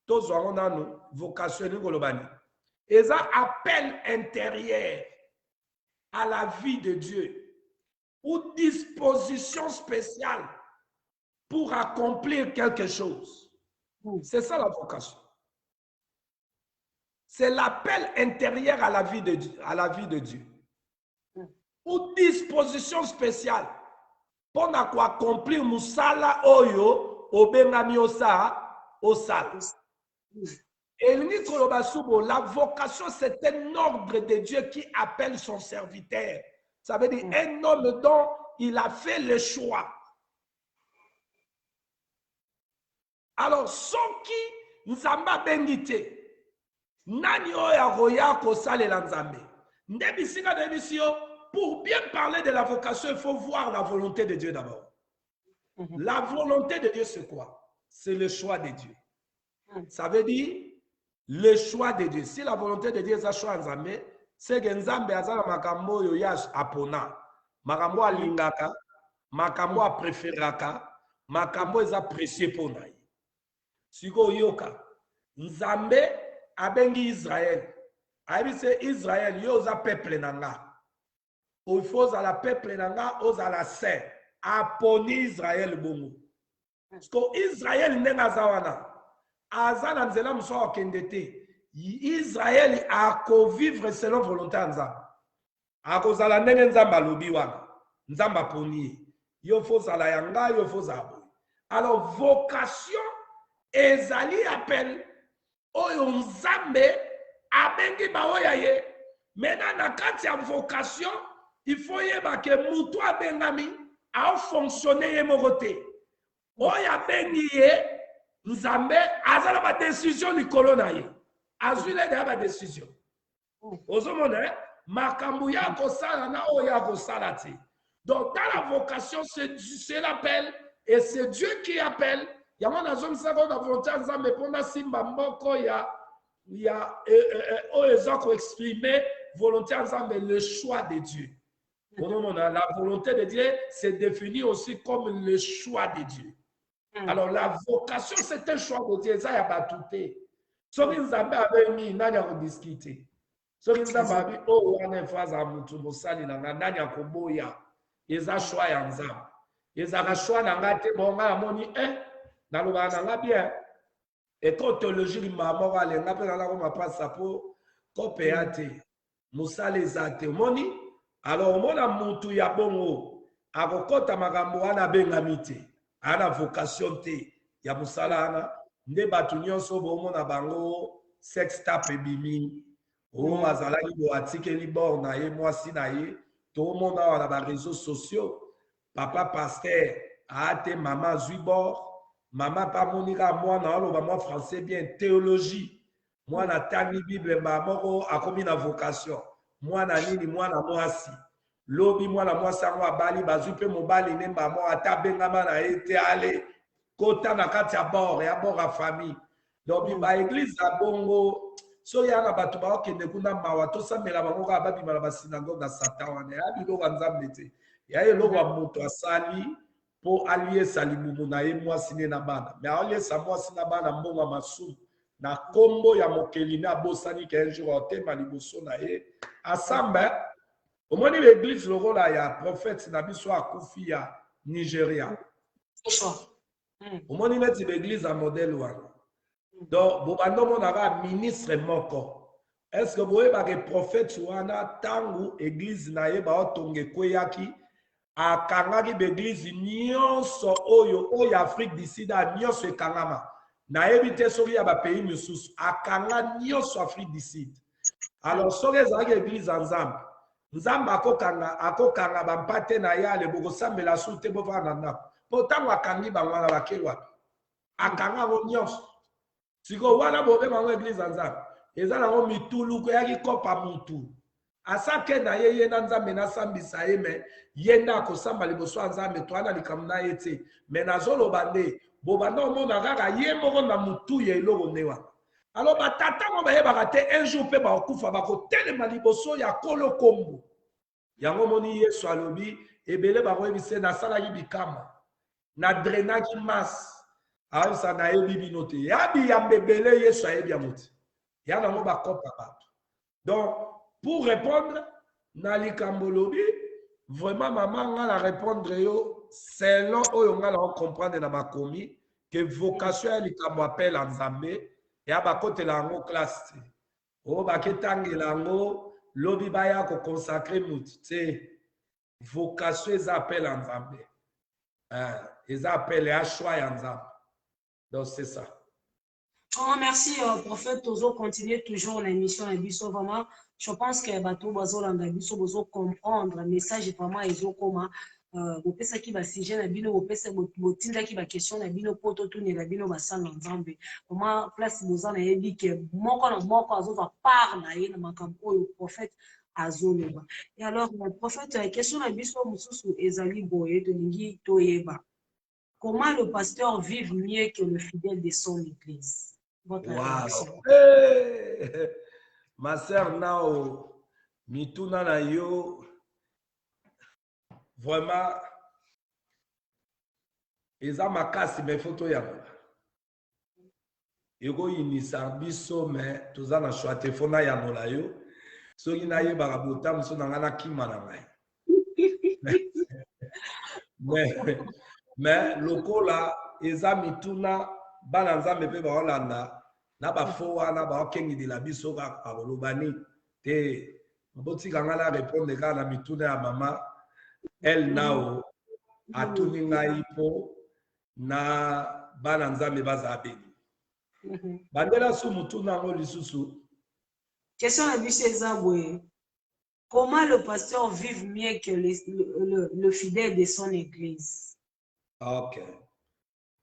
tozwa nanu vocation ingolobani eza appel intérieur à la vie de Dieu ou disposition spéciale pour accomplir quelque chose. C'est ça la vocation. C'est l'appel intérieur à la vie de Dieu, Ou disposition spéciale pour accomplir musala oyo obengami osala. Et la vocation, c'est un ordre de Dieu qui appelle son serviteur. Ça veut dire un homme dont il a fait le choix. Alors, ceux qui nous ont bénité, nani oya roya ko salela nzambe ndebi singa de mission pour bien parler de la vocation il faut voir la volonté de Dieu d'abord. La volonté de Dieu c'est quoi? C'est le choix de Dieu. Ça veut dire le choix de Dieu. Si la volonté de Dieu est un choix nzambe c'est que nzambe azala makambo yo ya apona makambo alingaka makambo a préféraka makambo eza précieux pour naï. Siko yoka nzambe abengi Israël. Ayebi se Israël yo za peuple nanga. O faut za la peuple nanga o za la saint. Aponi Israël bongo. Parce que Israël nenga zawana. Azana nzela mso okendete. Israël a ko vivre selon volonté nzamba. Ako zala nenge nzamba lobi wana. Nzamba poni. Yo faut za la yanga yo faut za. Alors vocation ezali appel oyo nzambe abengi baoya ye mena na kati ya vocation il faut yeba ke mutu abengami a fonctionner ye moko te oyo abengi ye nzambe azala ba décision likolo na ye azwile de ba décision ozomona makambo ya kosala na oyo ya kosala te. Donc dans la vocation c'est l'appel et c'est Dieu qui appelle. Yama na zone sa ko na volonté nzambe pona simba mboko ya oezako exprimer volonté nzambe le choix de Dieu. La volonté de Dieu, c'est défini aussi comme le choix de Dieu. Alors, la vocation, c'est un choix de Dieu. Ça, il n'y a pas tout. Ce qui nous a mis, il n'y a pas discuté. Ce qui nous a mis, oh, on a une phase à Moutou, Moussali, Nanganya, Koboya. Ils ont choix en Zam. Ils ont choix dans la tête, bon, on a moni, dans le bien. Et quand théologie, il m'a mort, il n'a pas de ça pour coopérer. Moussali, Zate, moni. Alors, on a Moutou, ya bongo. Avokota magambo, ana bengamite. Ana vocation te. Ya Moussala, ana. Nde batu nyonso bomo na bango sex tape bimi o mazala ki bo atikeli bor na ye mwasi na ye to monde na ba réseaux sociaux papa pasteur ate mama zui bor mama pa monika mwana aloba mwa français bien théologie mwana tangi bible moko akomi na vocation mwana nini mwana mwasi lobi mwana mwasi ango abali bazui pe mobali ne mamo ata bengama na ye te ale kota na kati ya bord ya famille donc ba église ya bongo so ya na bato ba okende kuna mawa to samela bango ka babima na ba synagogue na satan wana ya biloko nzambe te ya eloko ya moto asali po aliesa libumu na ye mwasi ne na bana mais aliesa mwasi na bana mbongo masumu na kombo ya mokeli na bosani ke un jour otema liboso na ye asamba omoni l'église lokola ya prophète na biso akufi ya Nigeria. Omoni neti l'église en modèle wana. Donc bobando monaka ministre moko. Est-ce que boye ba ke prophète wana tangu église na ye ba otonge kweyaki akangaki l'église nyonso oyo Afrique du Sud nyonso ekangama. Na ebite soki ya ba pays misusu akanga nyonso Afrique du Sud. Alors soki ezalaki église nzambe nzambe akokanga bampate na yale bokosambela su te bovana ndako po ntango akangi bango wana bakeli wapi akanga yango nyonso siko wana bobenga yango église ya nzambe eza nango mituluku eyaki kopa mutu asake na ye na nzambe nasambisa ye me ye nde akosamba liboso ya nzambe toana likambo na ye te me nazoloba nde bobanda omona kaka ye moko na mutu ya eloko nde wana alors batata ngo bayebaka te un jour mpe bakokufa bakotelema liboso ya kolo kombo yango moni yesu alobi ebele bakoyebise nasalaki bikama na drenaki masse ayebisa nayebi bino te ya biyambe ebele yesu ayebi yango te ya nango bakopa bato donc pour répondre na likambo lobi vraiment mama nga na répondre yo selon oyo nga na ocomprendre na makomi que vocation ya likambo appel ya nzambe ya bakotela yango classe te oyo baketangela yango lobi baya kokonsacre mutu te vocation eza appel ya nzambe eza appel ya choix ya nzambe donc c'est ça. Oh, merci prophète Tozo, continuer toujours l'émission et biso vraiment je pense que bato bazolanda biso bozo comprendre message vraiment ezokoma bopesaki basujet na bino botindaki baquestion na bino po totunela bino basala nzambe vraiment place boza nayebi ke moko na moko azozwa part na ye na makambo oyo prophète azoloba. Et alors prophète question na biso mosusu ezali boye tolingi toyeba comment le pasteur vive mieux que le fidèle de son église. Votre réaction. Hey! Ma sœur Nao, mituna na yo, vraiment, eza makasi me photo yango. Ego inisa biso me toza na choix telefona ya nola yo. Soki na ye barabota muso na ngana kima na ngai. Mais lokola eza mituna bana nzambe pe baolanda na bafo wana baokengidela biso kaka kolobani te botika nga na répondre kaka na mituna ya mama el nao atuni ngai mpo na bana nzambe bazala beni bandela su mutuna yango lisusu. Question na biso eza boye comment le pasteur vive mieux que le fidèle de son église. Ok.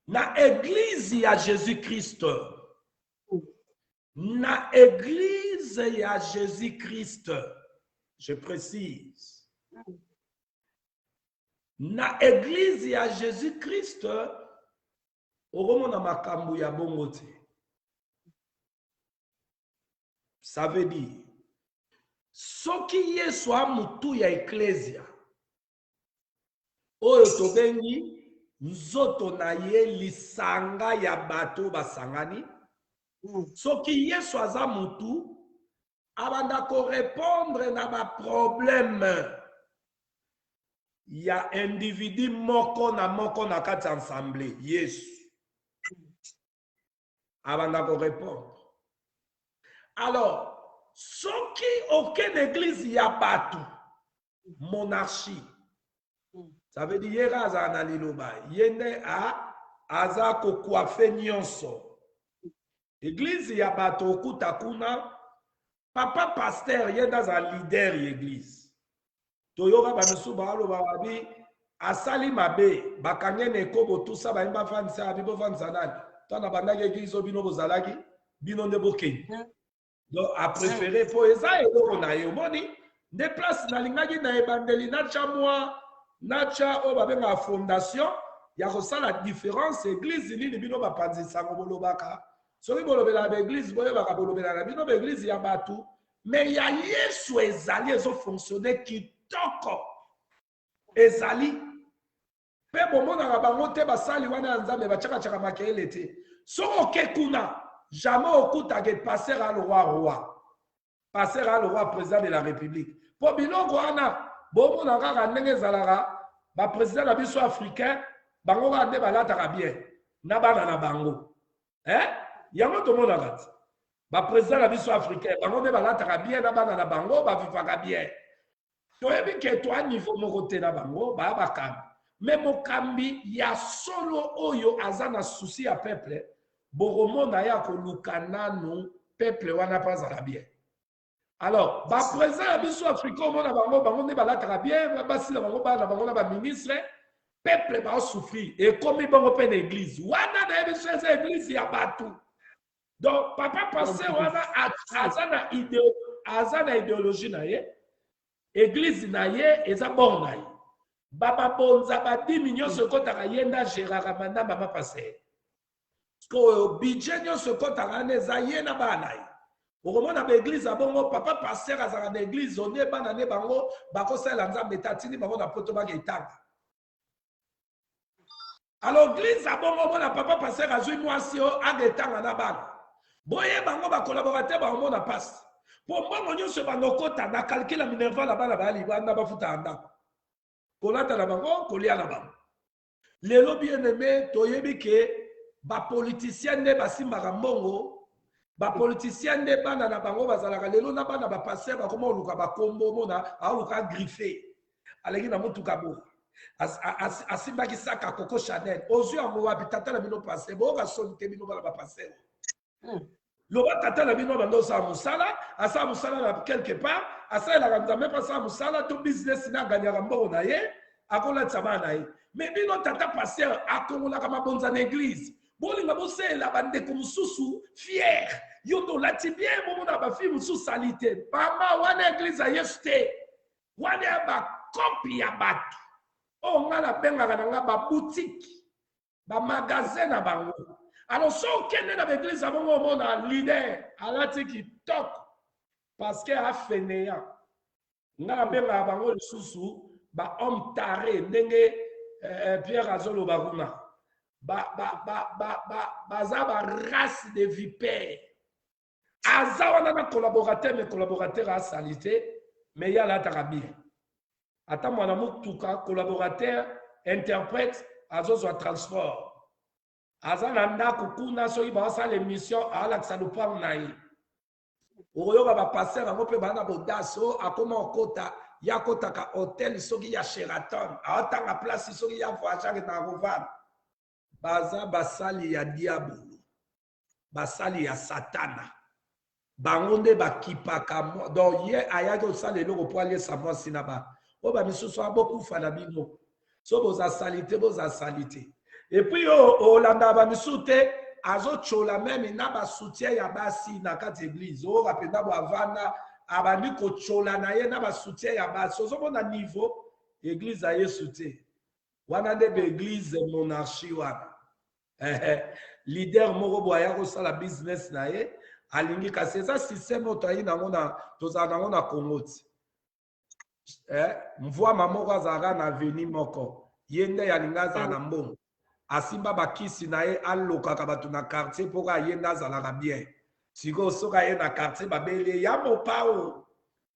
Na église ya Jésus-Christ. Na église ya Jésus-Christ. Je précise. Na église ya Jésus-Christ. Oromona makambu ya bongo te. Ça veut dire soki Yesu amutu ya ecclesia oyo tobengi nzoto na ye lisanga ya bato basangani. Soki Yesu aza mutu abanda ko répondre na ba problème ya individu moko na kati ensemble. Yesu abanda ko répondre. Alors soki aucune église ya bato monarchie, ça veut dire yera aza na liloba yende aza ko coiffer nyonso. Église ya bato okuta kuna papa pasteur yenda za leader l'église. Toyoka bamisu baloba babi asali mabe bakangene kobo tout ça ba imba fansa bibo fansa nani. Tana bandaki église obino bozalaki bino nde bokeni. Donc a préféré po eza eloko na yo moni de place na lingaki na ebandeli na chamwa na cha o babenga fondation ya kosala différence église nini bino bapanzisa bolobaka. Soki bolobela ba église boye baka bolobela na bino ba église ya batu mais ya Yesu ezali ezo fonctionner kitoko ezali pe bomona bango te basali wana nzambe bachaka makele te soko ke kuna jamais okuta ke passer à le roi passer à le roi président de la république po biloko wana bomona kaka ndenge ezalaka ba président na biso africain bango ka nde balataka bien na bana na bango yango tomona kati ba président na biso africain bango nde balataka bien na bana na bango bavivaka bien toyebi ke to a niveau moko te na bango baya bakambi mais mokambi ya solo oyo aza na souci ya peuple bokomona ya koluka nanu peuple wana pa azala bien. Alors ba président ya biso africain omona bango nde balataka bien basila bango bana bango na baministre peuple baosouffrir ekomi bango mpe na église wana na yebi so eza église ya bato. Donc papa pasteur wana aza na idéologie na ye église na ye eza bon na ye bababonza badimi nyonso ekotaka ye nda géraka manda mama pasteur ko budget nyonso ekotaka wana eza ye na bana ye okomona baeglise abongo papa pasteur azalaka na église one bana ne bango bakosalela nzambe etatini bango na poto baketanga. Alors église abongo omona papa pasteur azwi mwasi o agetanga na bana boye bango bakolaborateur baomona pasi po mbongo nyonso bandokota na calcule minerval na bana baya libanda bafuta ndako kolata na bango kolia na bango. Lelo bien aimé toyebi ke bapoliticien nde basimbaka mbongo bapoliticien nde bana na bango bazalaka lelo na bana bapasteur bakoma oluka bakombo mona aoluka griffe aleki na motuka boka asimbaki saka Coco Chanel ozwi yango wapi tata na bino pasteur boyoka soni te bino bana bapasteur loba tata na bino bando osala mosala asala mosala na quelque part asalelaka nzambe mpe asala mosala to business na aganyaka mbongo na ye akolatisa bana na ye mais bino tata pasteur akongolaka mabonza na église bolinga bosalela bandeko mosusu fier yo tolati bien bomona bafille mosusu sali te mama wana église ya yesu te wana ya bakopi ya bato oyo nga nabengaka na nga baboutique bamagasin na bango. Alors so okende na baeglise ya bongo omona leader alati kitoko parce que afeneya nga nabengaka bango lisusu bahomme tare ndenge Pierre azoloba kuna baza barace de vipère aza wana na collaborateur mais collaborateur asali te mais ye alataka bien ata mwana motuka collaborateur interprète azozwa transport aza na ndako kuna soki baosala émission alakisa lopango na ye okoyoka bapasteur yango mpe bana bodasi o akoma okota ya kotaka hotel soki ya Sheraton aotanga place soki ya voyage na rovana baza basali ya diabolo basali ya satana bango nde bakipaka donc ye ayaki osala eloko po aliesa mwasi na bana oyo bamisusu abokufa na bino so bozasali te bozasali te et puis olanda bamisusu te azochola meme na basoutien ya basi na kati église oyo kapenda bwavanda abandi kochola na ye na basoutien ya basi ozomona niveau église ya yesu te wana nde baeglise monarchie wana leader moko boye aya kosala business na ye alingi kasi eza système oyo toyai nango tozala nango na Congo ti mvwama moko azalaka na aveni moko yende ya lingaza na mbongo asimba bakisi na ye alokaka bato na quartier mpo ayende azalaka bien sikoyo soki aye na quartier babeli ya mopao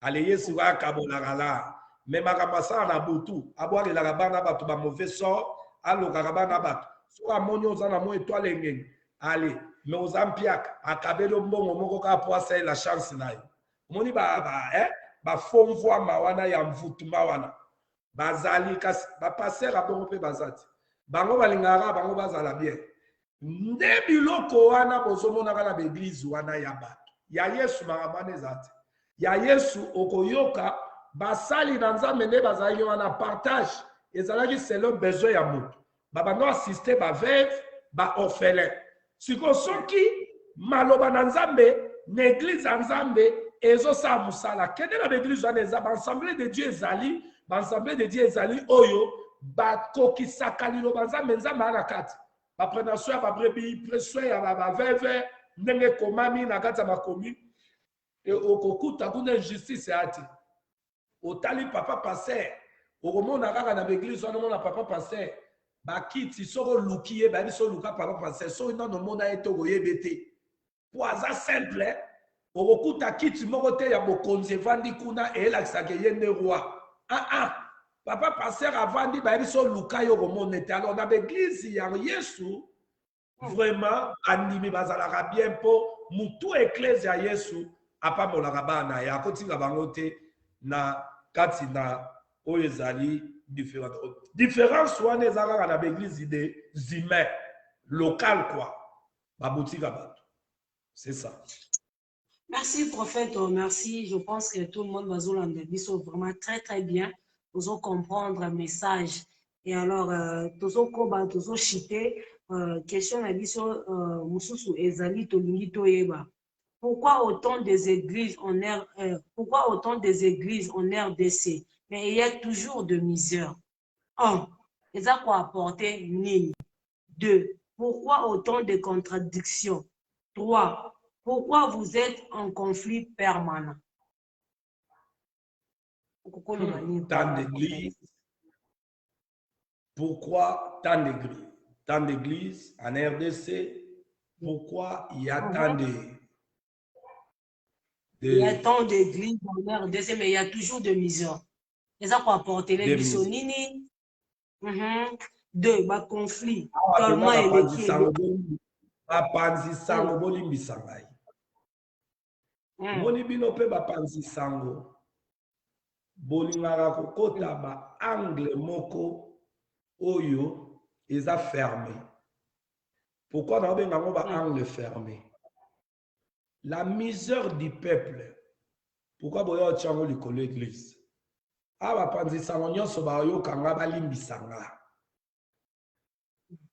ale ye sikoyo akabolaka la me makambo asala na butu abwalelaka bana bato bamauvais sort alokaka bana bato soki amoni oza na mo etoile ngenge ale me oza mpiaka akabeli mbongo moko kaka po asalela chance na ye omoni bafomvwama wana ya mvutuma wana bazali kasi bapaster abongo mpe baza te bango balingaka bango bazala bien nde biloko wana bozomonaka na baeglize wana ya bato ya yesu makambo wana eza te ya yesu okoyoka basali na nzambe nde bazalaki wana partage ezalaki selon besoin ya moto babando asiste baveve baorphelin sikoyo soki maloba na nzambe na eglize ya nzambe ezosala mosala kende na baeglize wana eza baassemblée de dieu ezali baassemblée de dieu ezali oyo bakokisaka liloba nzambe nzambe ana kati baprenation ya babrebi pression ya baveve ndenge ekomami na kati ya bakomi okokuta kuna injustice ya te otali papa paster okomona kaka na baeglize wana omona papa paster bakiti soko oluki ye bayebi so oluka papa paster soki nano omona ye te okoyebe te po aza simple okokuta kiti moko te ya bokonzi evandi kuna eyelakisaka ye nde roi papa paster avandi bayebi so oluka ye okomona te alors na baeglize ya yesu vraiment andimi bazalaka bien mpo mutu eklese ya yesu apambolaka bana ye akotinga bango te na kati na oyo ezali différence wana eza kaka na baeglize des humains local quoi babutika bato c'est ça. Merci prophète, merci. Je pense que tout le monde va sont vraiment très très bien. Vous allez comprendre le message. Et alors, tous koba, tous chité, question la vision mususu ezali tolingi toyeba. Pourquoi autant des églises en RDC, mais il y a toujours de misère. 1. Les a quoi apporter nini. 2. Pourquoi autant de contradictions. 3. Pourquoi vous êtes en conflit permanent? Tant d'églises. Pourquoi tant d'églises? Tant d'églises en RDC. Pourquoi il y a tant de... Il y a tant d'églises en RDC, mais il y a toujours de misère. Et ça quoi apporter les missionini? 2. Conflit. Tellement bapanzisango bolimbisa ngai moni bino mpe bapanzisango bolingaka kokota baangle moko oyo eza fermé. Pourquoi naobenga ngo baangle fermé? La misère du peuple. Pourquoi boya otyango likolo église awa bapanzisango nyonso bayokanga balimbisa nga.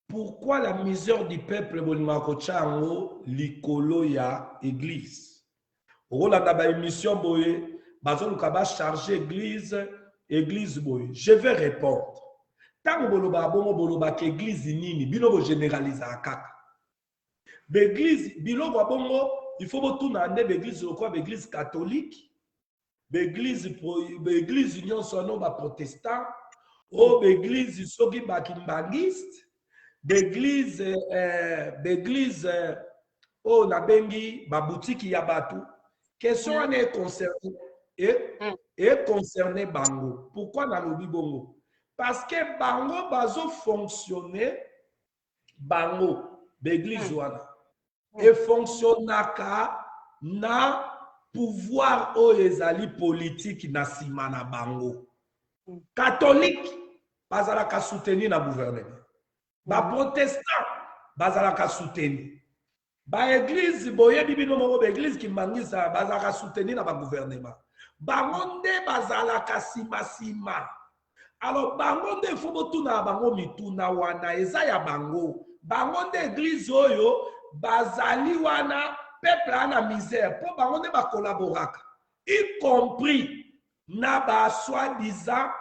Pourquoi la misère du peuple bolingaka chango likolo ya église? Olanda ba émission boye bazoluka ba charger église boye. Je vais répondre. Tant boloba bongo boloba ke église nini bino bo généraliser kaka. L'église biloko bongo il faut botuna nde l'église lokwa l'église catholique, l'église nyonso no ba protestant, o l'église soki ba kimbangiste. D'église oh na bengi ba boutique ya batu question est concernée et concerné bango. Pourquoi na lobi bongo? Parce que bango bazo fonctionner bango l'église wana et fonctionnaka na pouvoir o ezali politique na sima na bango. Catholique bazalaka soutenir na gouvernement. Ba protestant bazalaka soutenir. Ba église boyebi bino moko ba église ki mangisa bazalaka soutenir na ba gouvernement. Bango nde bazalaka sima. Alors bango nde faut botuna bango mituna wana eza ya bango. Bango nde église oyo bazali wana peuple ana misère po bango nde ba collaboraka. Y compris na ba soi-disant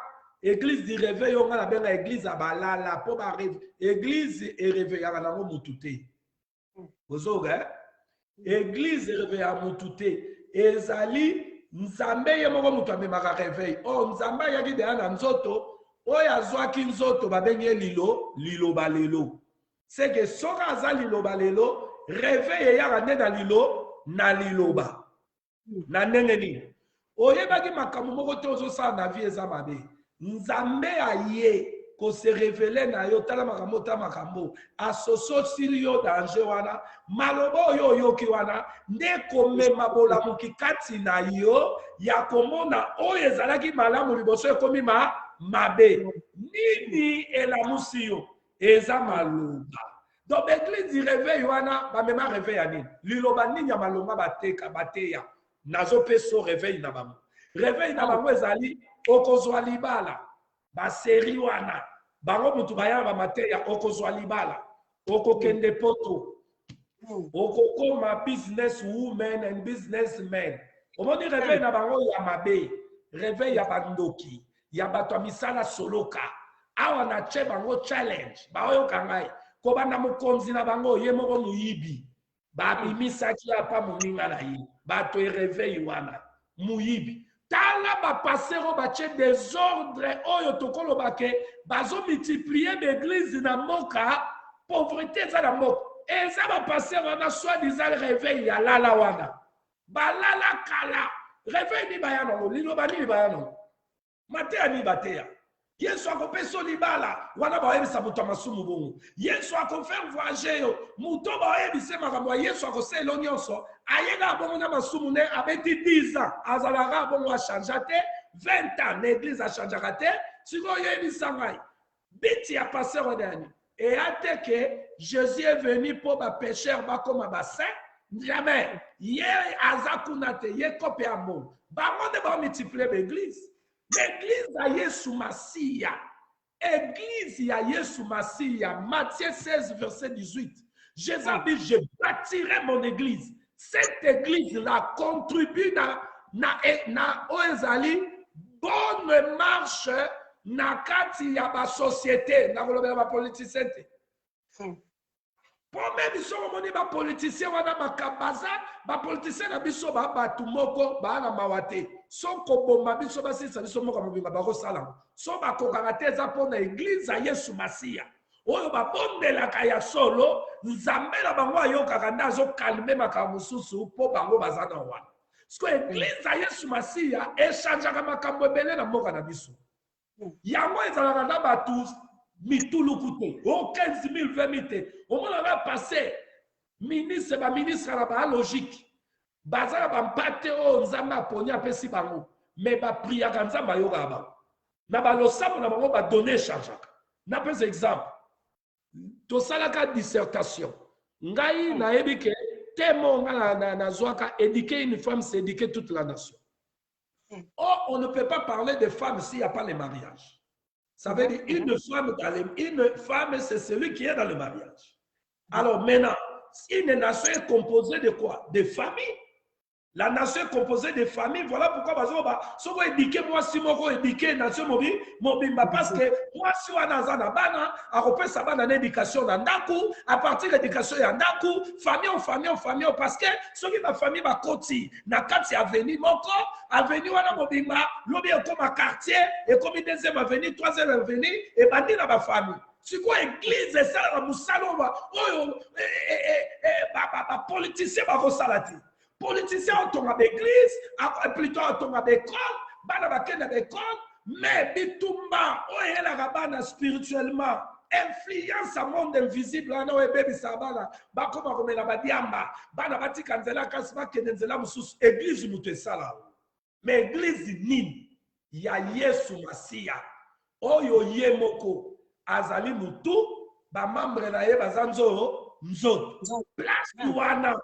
église du réveil on a bien église à balala pour ba église et réveil à nango mutute ozoga église réveil à mutute ezali nzambe ye moko mutu amemaka réveil oh nzambe yaki de na nzoto oyo azwaki nzoto babenge liloba lelo. C'est que soka aza liloba lelo, réveil eyaka nde na liloba. Na ndenge nini? Oyebaki makambo moko te ozosala na vie eza mabe. Nzambe aye ko se révéler na yo tala makambo asoso sili yo danger wana maloba oyo yoki wana nde komema bolamu kikati na yo ya komona oyo ezalaki malamu liboso ekomi mabe nini elamusi yo eza maloba. Donc l'église di réveil wana bamema réveil ya nini liloba nini ya malonga bateya nazo peso réveil na bango. Réveil na bango ezali okozwa libala baseri wana bango mutu baya ba mateya okozwa libala okokende poto okokoma business women and businessmen. Omoni réveil na bango ya mabe, réveil ya bandoki ya bato misala soloka awa na che bango challenge baoyo kangai ko banda mokonzi na bango ye moko muyibi babimisaki apa moninga na ye bato réveil wana muyibi tala ba pasero bache désordre oyo tokoloba ke bazo multiplier l'église na moka pauvreté za na moka eza ba pasero na soi-disant réveil ya lala wana balala kala réveil ni bayano liloba ni bayano matea ni batea Yesu akopeso libala wana bayebisa mutu masumu bongo Yesu akofaire voyager yo mutu bayebise makambo Yesu akoselo nyonso ayega bongo na masumu ne abeti 10 ans azalaka bongo a changer te 20 ans l'église a changer te siko yebisa ngai biti ya passer odani et ate que Jésus est venu pour ba pécheur ba comme ba saint jamais ye azakunate ye kopé amour ba monde ba multiplier l'église. L'église à Yesu Masia, église à Yesu Masia, Matthieu 16, verset 18. Jésus a dit, je bâtirai mon église. Cette église-là contribue na oezali bonne marche na kati ya ba société, na kolobela ba politicien. Pour même biso moni ba politicien wana makabaza ba politicien na biso ba batu moko ba na mawate son ko bomba biso ba sisa biso moko mobimba ba ko sala so ba ko karateza pona église ya Yesu Masia oyo ba bondela kaya solo nzambe na bango ayoka ndazo calmer makambo susu po bango bazana wana sko église ya Yesu Masia echangeaka makambo ebele na mboka na biso yango ezalaka na batu mitulukute o 15 000 20 000 au moins on va passer ministre na ba logique bazala ba mpate o nzamba ponya pesi bango mais ba priaka nzamba yoka ba na ba losamo na bango ba donner changeaka na pesa exemple to salaka dissertation ngai na ebike temo na zwaka éduquer une femme c'est éduquer toute la nation. Or on ne peut pas parler de femmes s'il n'y a pas le mariage. Ça veut dire une femme, c'est celui qui est dans le mariage. Alors maintenant, une nation est composée de quoi? De familles. La nation est composée de familles. Voilà pourquoi si vous éduquez moi, si vous éduquez la nation mobile, parce que moi, si vous avez une éducation dans Ndaku, à partir de l'éducation dans Ndaku, famille, parce que ceux qui ont famille, ma côté, na kati avenue, moko, avenue, wana mobimba, l'obé comme un quartier, et comme une deuxième avenue, troisième avenue, et bandi dans ma famille. C'est quoi église, et ça, la moussaloma, politicien, salati. Politiciens ont à l'église, plutôt ont à l'école, à l'école, mais bitumba, la rabana spirituellement, influence à monde invisible, église mais église nini, ya Yesu Masia, oyo yemoko, azali mutu, ba membre na ye bazanzo, nzoto, place wana.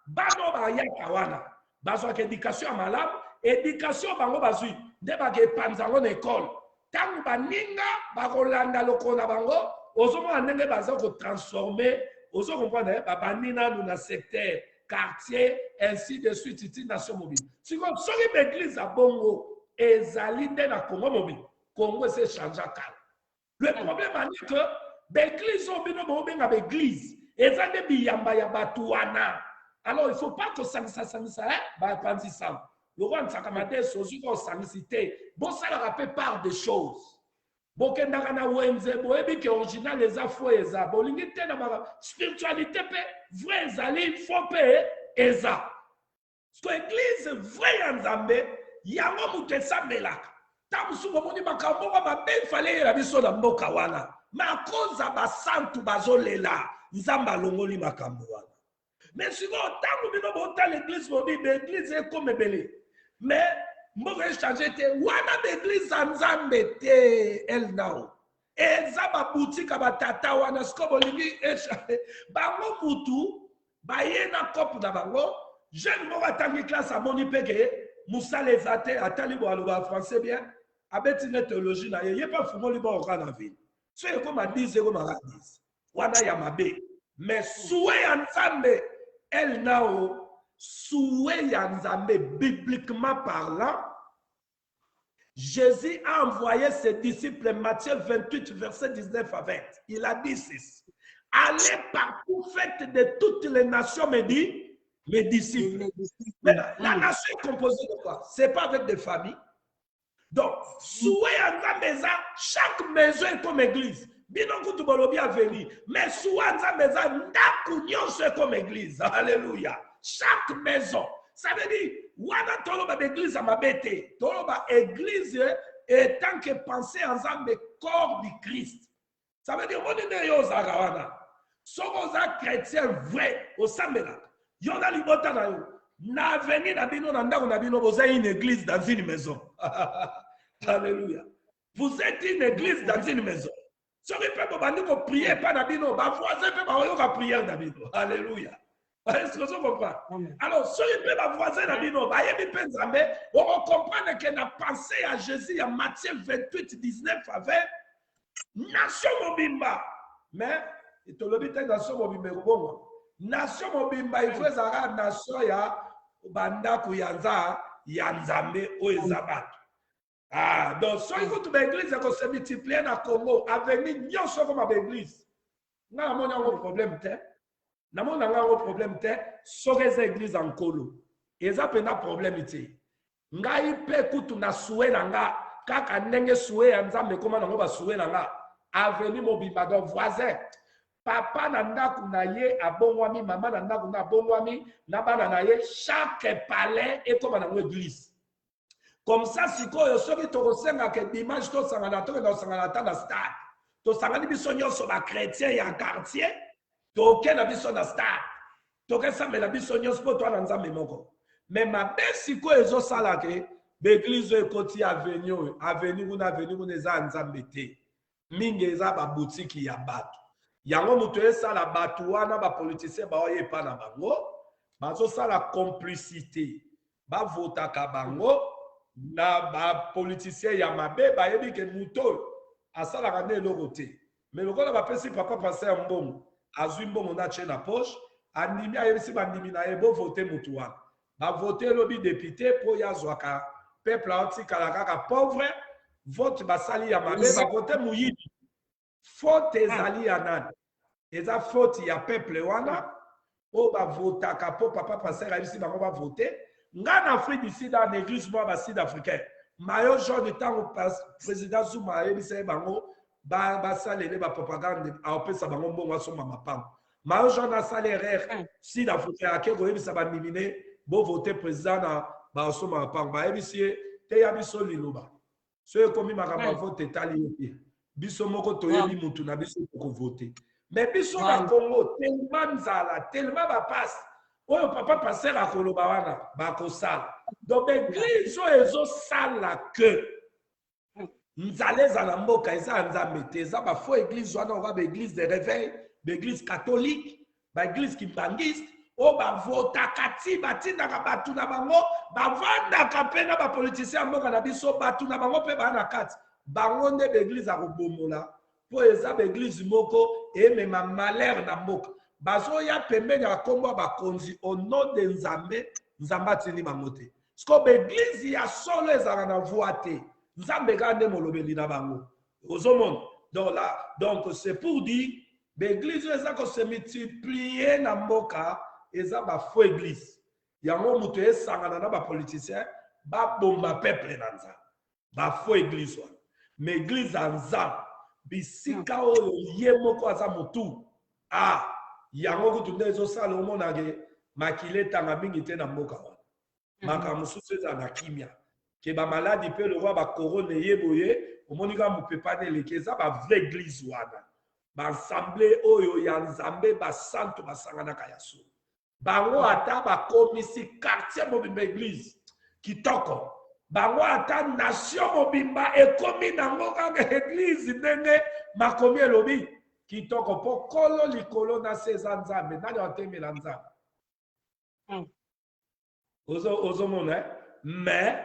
Bano ba yaka wana bazwa ke éducation malamu éducation bango bazui nde ba ke panzango na école tangu baninga ba kolanda lokola bango ozomona ndenge baza ko transformer ozo comprendre ba banina na secteur quartier ainsi de suite titi nation mobile siko soki l'église a bongo ezali nde na Congo mobile Congo se change kala le problème est que l'église obino bo benga l'église ezande biyamba ya batu wana. Alors, il ne faut pas que ça ne le roi de Sakamade, Sozuko, Samicité, bon, ça leur rappelle par des choses. bokendaka na wenze boyebi ke original eza faux eza bolingi te na spiritualité pe vrai ezali faux pe eza so église vrai ya nzambe yango moto esambelaka ta mosusu bomoni makambo moko mabe efale yela biso na mboka wana ma koza basantu bazolela nzambe alongoli makambo wana mais sikoyo ntango bino bota l'église bobi baeglise ekoma ebele mais mboka echange te wana baeglise ya nzambe te elnao eza babutika batata wana siko bolingi bango mutu baye na kope na bango jeune moko atangi classe amoni peke mosala eza te atali bo aloba français bien abeti ne théologie na ye ye mpe afungoli baoka na ville so ekoma 10 ekomaka 10 wana ya mabe mais suwe ya nzambe elnao suwe ya nzambe bibliquement parlant Jésus a envoyé ses disciples, Matthieu 28, verset 19 à 20. Il a dit ceci. Allez partout, faites de toutes les nations, mes disciples. Mais la nation est composée de quoi? Ce n'est pas avec des familles. Donc, souhait à la maison, chaque maison est comme église. Binongo tu bolobi a venu. Mais souhait à la maison, n'akounion c'est comme église. Alléluia. Chaque maison. Ça veut dire, wana toloba d'église à ma bête, toloba église est tant que penser ensemble corps du Christ. Ça veut dire, on est yo zagawana. Soko za chrétien vrai au sambela. Yo na libota na yo. Na veni na bino na ndako na bino vous êtes une église dans une maison. Alléluia. Vous êtes une église dans une maison. Soki pe bo bandi ko prier pas na bino, ba voisin pe ba yo ka prier na bino. Alléluia. Est-ce que vous comprenez? Alors, si vous pouvez voisin dans bino, on comprend que la pensée à Jésus en Matthieu 28, 19 à 20, nation mobimba. Mais, il te le dit, nation mobimba, nation mobimba, il faut que nation ya banda kuyanza yanzambe oezabat. Ah, donc, si vous avez une église qui se multiplie dans le Congo, avec nous sommes comme une église. Nous avons un problème. Nous avons un problème. Sur les églises en Colo. Et ça, c'est un problème. Nous avons un souhait. Kaka nenge souhait nzambe comment na ba souhait nanga avenue mobimba donc voisin papa na ndaku na ye abongwami mama na ndaku na abongwami na bana na ye chaque palais est comme dans l'église comme ça sikoyo soki tokosenga ke dimanche to sangana to na sangana ta na stade to sangani biso nyonso ba chrétien ya quartier to ke na biso na stade to ke sambela biso nyonso po to na nzambe moko mais ma besiko ezo sala ke l'église ekoti avenue kuna eza nzambe te mingi eza ba boutique ya bato yango muto esala bato wana ba politicien baoye pa na bango bazo sala complicité bavotaka bango na ba politicien ya mabe bayebi ke muto asalaka ne eloko te mais lokola bapesi papa passer mbongo azwi mbongo na tie na poche andimi ayebisi bandimi na ye bovote mutu wana bavote elobi député po yazwaka peuple aotikala kaka pauvre vote basali ya mabe bavote muyidi faute ezali ya nani eza faute ya peuple wana o bavotaka po papa passer ayebisi bango bavote nga na Afrique du Sud en église moi ba sud africain mayo jaune ntango président Zuma ayebisa bango basalele bapropagande aopesa bango mbongo asomba mapango mayo jaune asala erreur sud africain ake koyebisa bamimine bovote président na baosomba mapango bayebisi ye te ya biso liloba so ekomi makambo avote etali ye te biso moko toyebi mutu na biso tokovote mais biso na Congo tellement nzala tellement bapasi oyo papa passer akoloba wana bakosala donc église oyo ezosala ke nzala ezala mboka eza nzambe te eza bafaux église wana oka baéglise de réveil baéglise catholique baéglise kimbangiste o bavotaka ti batindaka bato na bango bavandaka mpe na bapolitisien ya mboka na biso bato na bango mpe baa na kati bango nde baeglise akobomola mpo eza baeglise moko emema malheur na mboka bazoya pembeni ya kombo ya bakonzi au nom de nzambe nzambe atindi bango te siko baeglise ya solo ezala na voi te nzambe kaka nde molobeli na bango ozomona donc c'est pour dire baeglise eza kose multiplier na mboka eza bafaux église yango mutu esangana na bapoliticien babomba peuple na nzambe bafaux église wana mais église anza bisika oyo ye moko aza motu yango kutu nde ezosala omonake makili etanga mingi te na mboka wana makambo mosusu eza na kimia ke bamaladi mpe lokwa bakorone ye boye omoni kaka mopepa na eleki eza bavrai église wana baassemble oyo ya nzambe basantu basanganaka ya solo bango ata bakomisi quartier mobimba église kitoko bango ata nation mobimba ekomi nango kaka église ndenge makomi elobi kitoko mpo kolo likolo na se eza nzambe nani atemela nzambe ozomona mais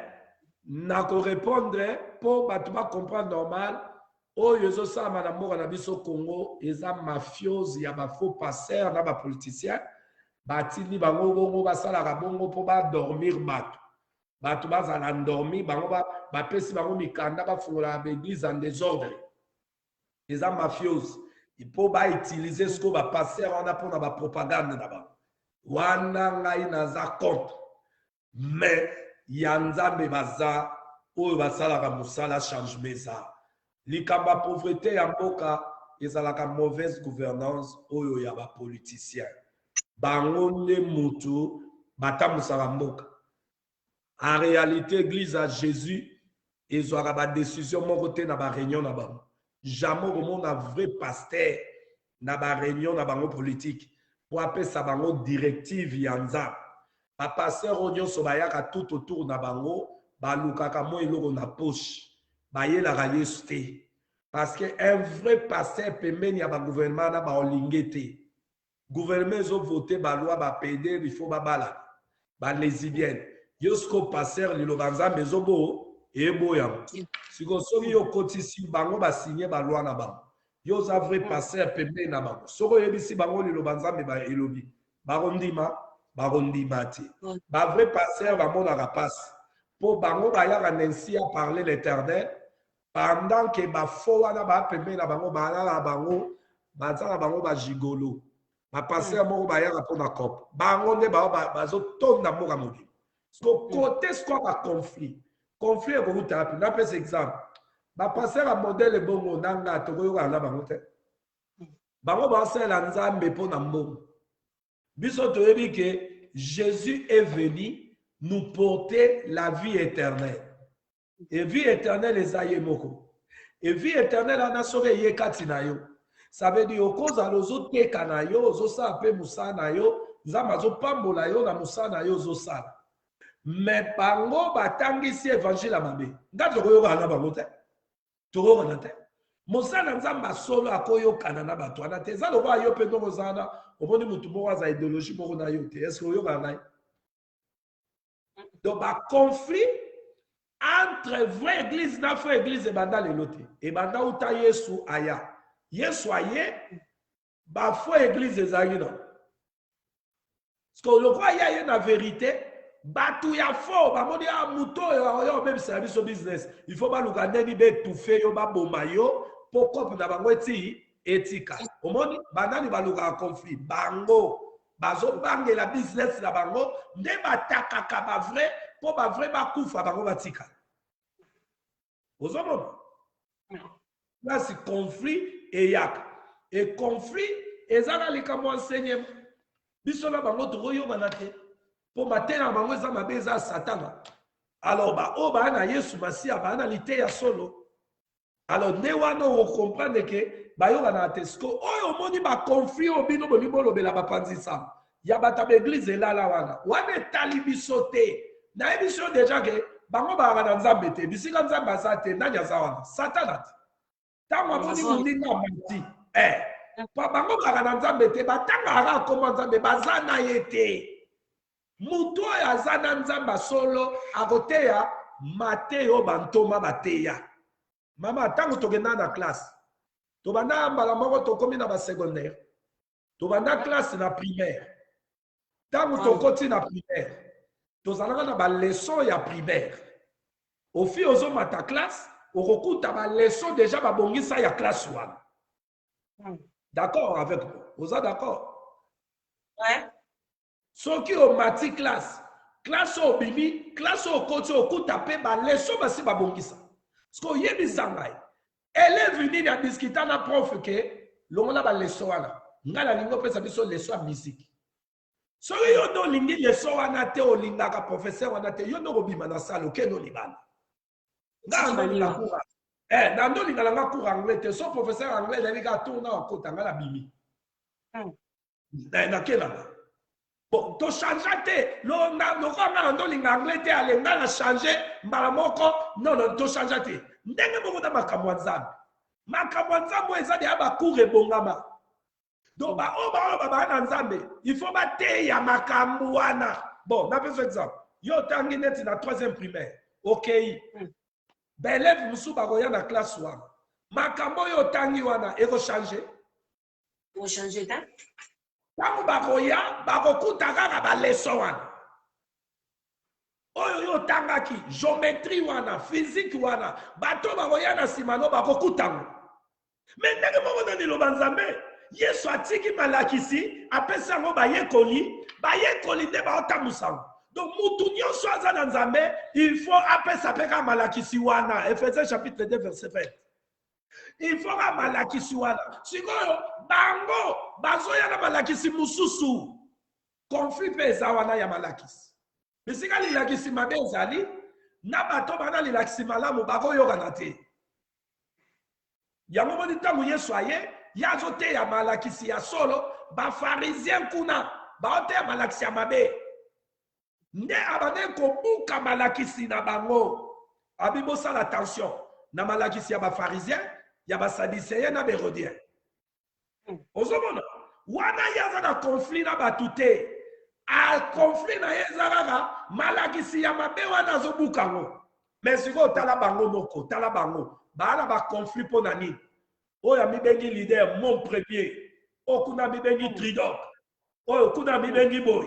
nakorépondre mpo bato bacomprendre normal oyo ezosalama na mboka na biso Congo eza mafiose ya bafaux passeur na bapoliticien batindi bango bongo basalaka bongo mpo badormir bato bazala endormi bango bapesi bango mikanda bafungolaka baeglise en désordre eza mafiose mpo bautilize siko bapasser wana mpona bapropagande na bango wana ngai naza contre mais ya nzambe baza oyo basalaka mosala changement eza likambo ya pauvreté ya mboka ezalaka mauvaise gouvernance oyo ya bapoliticien bango nde mutu batambusaka mboka en réalité église ya Jésus ezwaka badécision moko te na baréunion na bango jamais okomona vrai pasteur na baréunion na bango politique po apesa bango directive ya nzambe bapasteur oyo nyonso bayaka tout autour na bango balukaka mo eloko na poche bayelaka yesu te parce que un vrai pasteur pembeni ya bagouvernement na baolinge te gouvernement ezovote baloi bapede il faut babala balesibienne yo siko pasteur liloba nzambe ezobo eboyama siko soki yo kotisi bango basinye baloi na bango yo oza vrai pasteur pembeni na bango soko oyebisi bango liloba nzambe elobi bakondima te bavrai pasteur bamonaka pasi mpo bango bayaka nansi a parler l'éternel pendant que bafo wana bapembeni na bango balala bango baza na bango bagigolo bapasteur moko bayaka mpona cope bango nde bazotonda mboka mobima siko kote sikoa baconflit conflit ekouta api napesa exemple bapasteur ya modele bongo nanga tokoyokana na bango te bango baosalela nzambe mpona mbongo biso toyebi ke Jésus est venu nous porter la vie éternelle et vie éternelle eza ye moko et vie éternelle ana soki eye kati na yo ça veut dire okozala ozoteka na yo ozosala mpe mosala na yo nzambe azopambola yo na mosala na yo ozosala mais bango batangisi évangile ya mabe nga tokoyokana na bango te tokoyokana te mosala nzambe asolo akoyokana na bato wana te eza lokola yo mpe ndongo ozana omoni motu moko aza idéologie moko na yo te estce oyokana na ye donc baconflit entre vraie église na faux église ebanda lelo te ebanda uta yesu aya yesu aye bafaux église ezalaki na parce lokola aya ye na vérité bato ya faux bamoni moto oyo obebisela biso business il faut baluka ndeni betufe yo baboma yo mpo kope na bango etika omoni banani balukaka conflit bango bazobangela business na bango nde batakaka bavrai mpo bavrai bakufa bango batikala ozomona kasi conflit eyaka e conflit eza na likambo enseignement biso na bango tokoyokana te mpo matela na bango eza mabe eza satana alors baoyo baya na yesu masiya baya na liteya solo alors nde wana okomprendre ke bayokana te siko oyo omoni baconflit oyo bino boni bolobela bapanzisama ya bato ya baeglize elala wana etali biso te nayebi biso deja ke bango bayaka na nzambe te bisika nzambe aza te nani aza wana satana te ntango amoni moninga amati bango bayaka na nzambe te batangaka akoma nzambe baza na ye te moto oyo aza na nzambe solo akoteya mateyo bantoma bateya mama ntango tokenda na classe tobanda mbala moko tokomi na basecondaire tobanda classe na primaire ntango tokoti na primaire tozalaka na baleson ya primaire ofi ozomata classe okokuta baleson deja babongisa ya classe wana d'accord avec moi oza d'accord soki omati classe obimi classe okoti okuta mpe baleson basi babongisa soki oyebisa ngai élève nini a discuté na prof que longola ba leçon wana ngala lingo pesa biso leçon ya musique soki yo ndo lingi leçon wana te olingaka professeur wana te yo ndo kobima na salle okende olibana ngala ndolinga cours na ndolinga nanga cours anglais te so professeur anglais ezali kaka tourna wakota ngala bimi nakelanga bon tochange te lokanga ndolinga anglais te alenga na change mbala moko non tochange te ndenge moko na makambo ya nzambe makambo ya nzambe eza deya bacours ebongama donc baoyo baoloba baa na nzambe il faut bateya makambo wana bon napesa exemple yo otangi neti na 3e primaire okei baeleve mosusu bakoya na classe wana makambo oyo otangi wana ekochange te ntango bakoya bakokuta kaka baleso wana oyo yo otangaki géométrie wana physique wana bato bakoya na nsima no bakokutango me ndenge moko na liloba nzambe yesu atiki malakisi apesi yango bayekoli nde baotambusa yango donc mutu nyonso aza na nzambe il faut apesa mpe kaka malakisi wana Ephésiens chapitre 2 verset 20 il faut ka malakisi wana sikoyo bango bazoya na malakisi mosusu conflit mpe eza wana ya malakisi bisika lilakisi mabe ezali na bato bana lilakisi malamu bakoyokana te yango moni ntango yesu aye ye azoteya malakisi ya solo bafarisien kuna baoteya malakisi ya mabe nde abande kobuka malakisi na bango abi bosala attention na malakisi ya bafarisien ya basadicéen na bahérodien ozomona wana ye aza na conflit na bato te conflit na ye eza kaka malakisi ya mabe wana azobuka ngo mais sikoyo tala bango moko tala bango baa na baconflit mpo na nini oyo amibengi leader mon premier oyo kuna mibengi tridok oyo kuna mibengi boy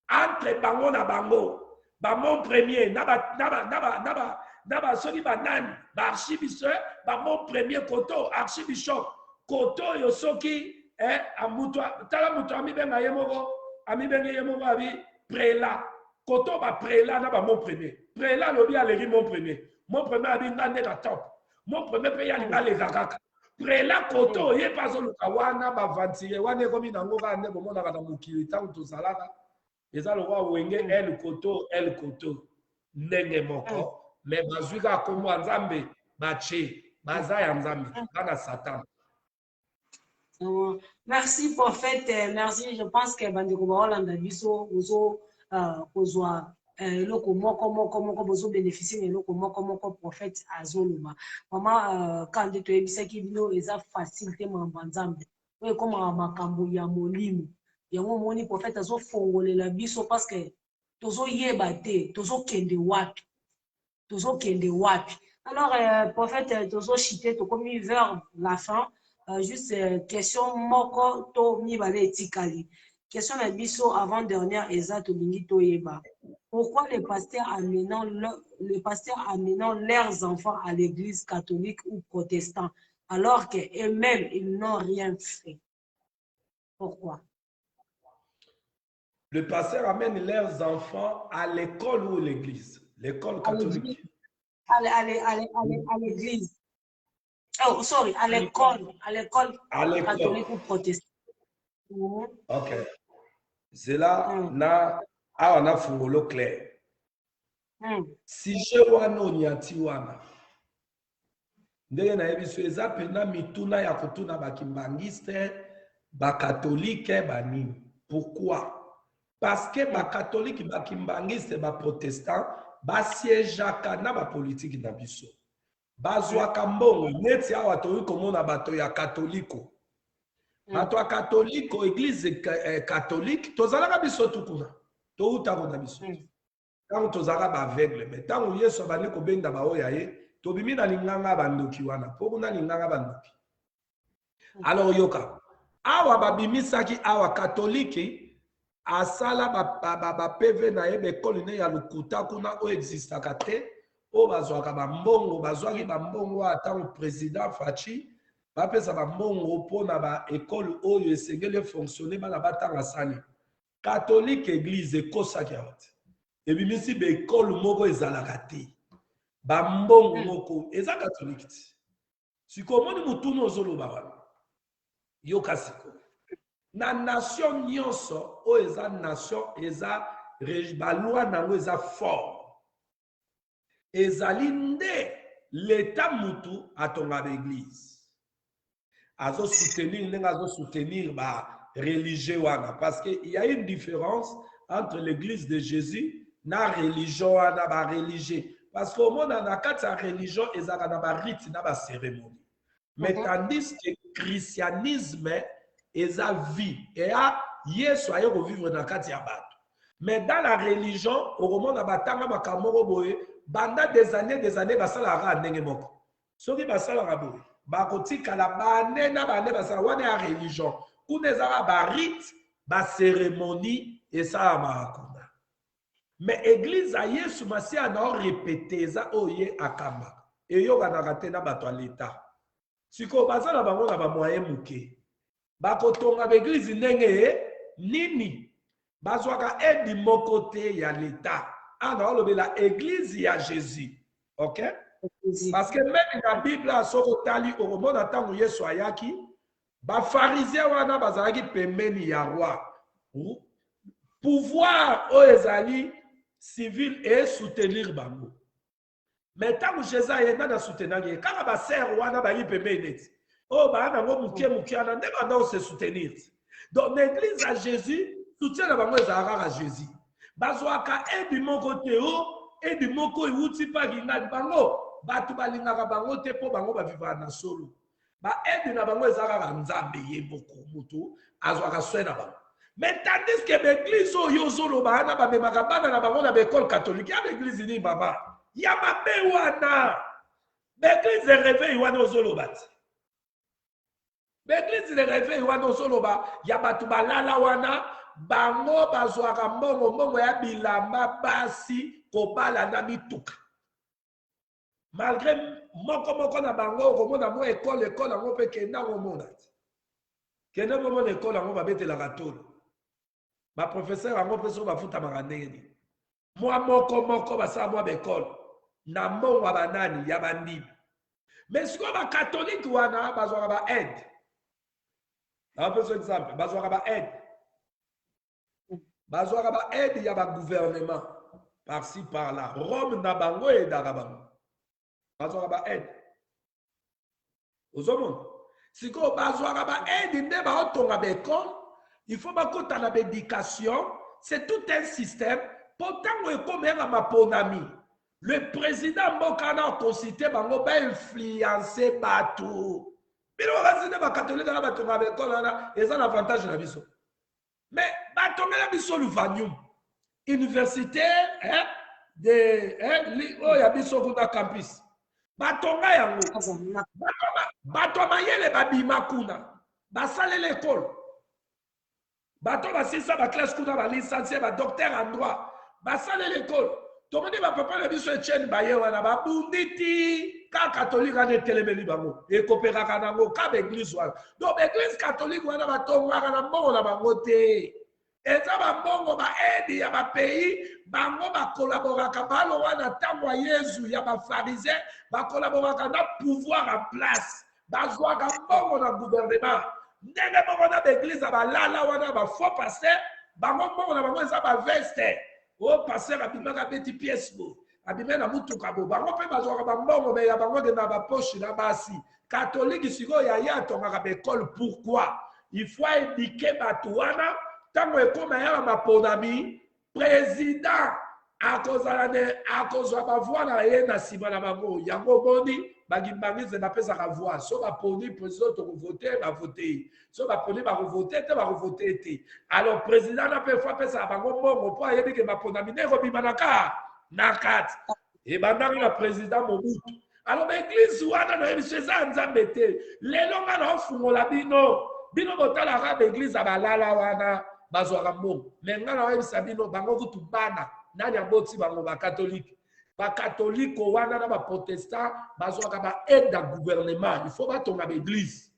entre bango na bango bamon premier na basoki banani baarchibishop bamon premier koto archibishop koto oyo soki tala moto amibenga ye moko amibengi ye moko abi prela koto baprela na bamon premier prela alobi aleki mon premier abi nga nde na top mon premier mpe yalinga aleka kaka prela koto ye mpe azoluka wana bavantire wana ekomi nango kaka nde bomonaka na mokili ntango tozalaka eza lokwa wenge el koto ndenge moko me bazwi kaka kombo ya nzambe bache baza ya nzambe bana satan. Merci prophète, merci. Je pense que bandeko baolanda biso ozo kozwa eloko moko bozo bénéficier na eloko moko prophète azoloba mama quand toyebisaki bino eza facile te makambo ya nzambe oyo ekomaka makambo ya molimo yango omoni prophète azofongolela biso parce que tozoyeba te tozokende wapi alors prophète tozochite tokomi vers la fin juste question moko to mibale etikali question na biso avant dernière eza tolingi toyeba pourquoi les pasteurs amenant leurs enfants à l'église catholique ou protestante alors qu'eux-mêmes ils n'ont rien fait? Pourquoi? Le pasteur amène leurs enfants à l'école ou l'église? L'école catholique. À l'église. Oh, sorry, à l'école catholique ou protestante. Ok. C'est là, on a fungolo clair. Si je wana onyati wana, ndenge na yebiso eza pena mituna ya kutuna bakimbangiste, bakatolike, banini. Pourquoi? Parce que bakatolike, bakimbangiste, baprotestant, basiégeaka na bapolitiki na biso. Bazwaka mbongo, neti awa toyi komona bato ya katoliko. Bato ya katoliko, église catholique, tozalaka biso tukuna. Toutako na biso. Tango tozalaka ba aveugle, mais tango Yesu abandi kobenda baoya ye, tobimi na linganga bandoki wana, poko na linganga bandoki. Alors yoka, awa babimisaki awa katoliki, asala ba PV na ye bekoli ne ya lukuta kuna o existaka te, o bazwaka bambongo, bazwaki bambongo atango président Fachi, bapesa bambongo pona ba école oyo esengeli fonctionner bana batanga sani. Catholique église ekosaki awate. Ebimisi be école moko ezalaka te. Bambongo moko eza catholique. sikomoni mutuno ozoloba wana yoka siko na nation nyonso o eza nation eza balwa nango eza fort ezali nde l'état mutu atonga l'église azo soutenir ndenge azo soutenir ba religieux wana parce que il y a une différence entre l'église de Jésus na religion wana ba religieux parce que au monde na kati ya religion ezaka na ba rite na ba cérémonie mais tandis que christianisme eza vie et a Yesu aye ko vivre na kati ya bato mais dans la religion au monde na batanga makamoko boye banda des années basalaka ndenge moko soki basalaka boye bakotikala bane na bane basala wana ya religion kuna ezaka barite bacérémonie esalamaka kuna mais église ya Yesu Masiya na orépété eza oye akambaka eyokanaka te na bato ya leta sikoyo baza na bango na bamoyen moke bakotonga baeglise ndenge nini bazwaka aide moko te ya leta ana olobela église ya Jésus ok parce que même na Bible soko tali okomona ntango Yesu ayaki bafarisien wana bazalaki pembeni ya roi pouvoir oyo ezali civil et soutenir bango mais ntango Jésus ayenda na soutenaki kaka basere wana bayi pembeni neti oyo baa nango moke wana nde banda ose soutenir donc na église ya Jésus soutien na bango ezalaka kaka Jésus bazwaka aide moko te o aide moko euti mpaki ngati bango bato balingaka bango te mpo bango bavivaka na solo baede na bango eza kaka nzambe ye moko motu azwaka swe na bango mais tandis que baeglise oyo ozoloba wana bamemaka bana na bango na baekole catholique ya baeglise nini baba ya mabe wana baeglise de réveil wana ozoloba te baeglise de réveil wana ozoloba ya bato balala wana bango bazwaka mbongo ya bilamba basi kobala na mituka malgré moko na bango okomona mo école yango mpe kenda komona te kende komona école yango babetelaka tolo baprofesseur yango mpe soki bafutamaka ndenge nini mwa moko basala mwa baekole na mbongo ya banani ya bandibi mais sikoyo bakatholike wana bazwaka baaide napeso exemple bazwaka baaide ya bagouvernement par-ci par-là Rome na bango edaka bango bazwaka baede ozomona sikoyo bazwaka baede nde baotonga baekole il faut bakota na baéducation c'est tout un système mpo ntango ekomeyaka maponami le président mboka na okonsite bango bainfluence bato bino bakasi nde bakatolike na batonga baekole wana eza na avantage na biso mais batongela biso luvanium université oyo ya biso kuna campus batonga yango bato mayele babima kuna basalela ekole bato basisa baklasse kuna balisansie badocteur en droit basalela ekole tomoni bapapa na biso Etienne baye wana babundi ti ka katolike wana etelemeli bango ekoperaka nango ka baeglise wana donc baeglise katolike wana batongaka na mbongo na bango te eza bambongo baede ya bapays bango bakolaboraka balowa na ntango ya Yesu ya bafarisien bakolaboraka na pouvoir en place bazwaka mbongo na gouvernement ndenge moko na baeglise ya balala wana bafaux paster bango mbongo na bango eza baveste o paster abimaka beti pièce bo abime na mutuka bo bango mpe bazwaka bambongo me ya bango ke na bapoche na basi katolike sikoyo yaya atongaka baekole pourquoi il faut éduquer bato wana ntango ekoma ya maponami président akozwa bavoi na ye na nsima na bango yango omoni bagimbangize bapesaka voi so baponi président tokovote bavote so baponi bakovote te bakovote te alors président na mpe fo apesaka bango mbongo mpo ayebi ke maponami nde ekobima na kati ebandaki na président Mobutu alors baeglise wana nayebi so eza nzambe te lelo nga na ofungola bino botalaka baeglise ya balala wana bazwaka mbongo me nga na oyebisa bino bango kutu bana nani aboti bango bakatolike wana na baprotestant bazwaka baide ya gouvernement il faut batonga baeglise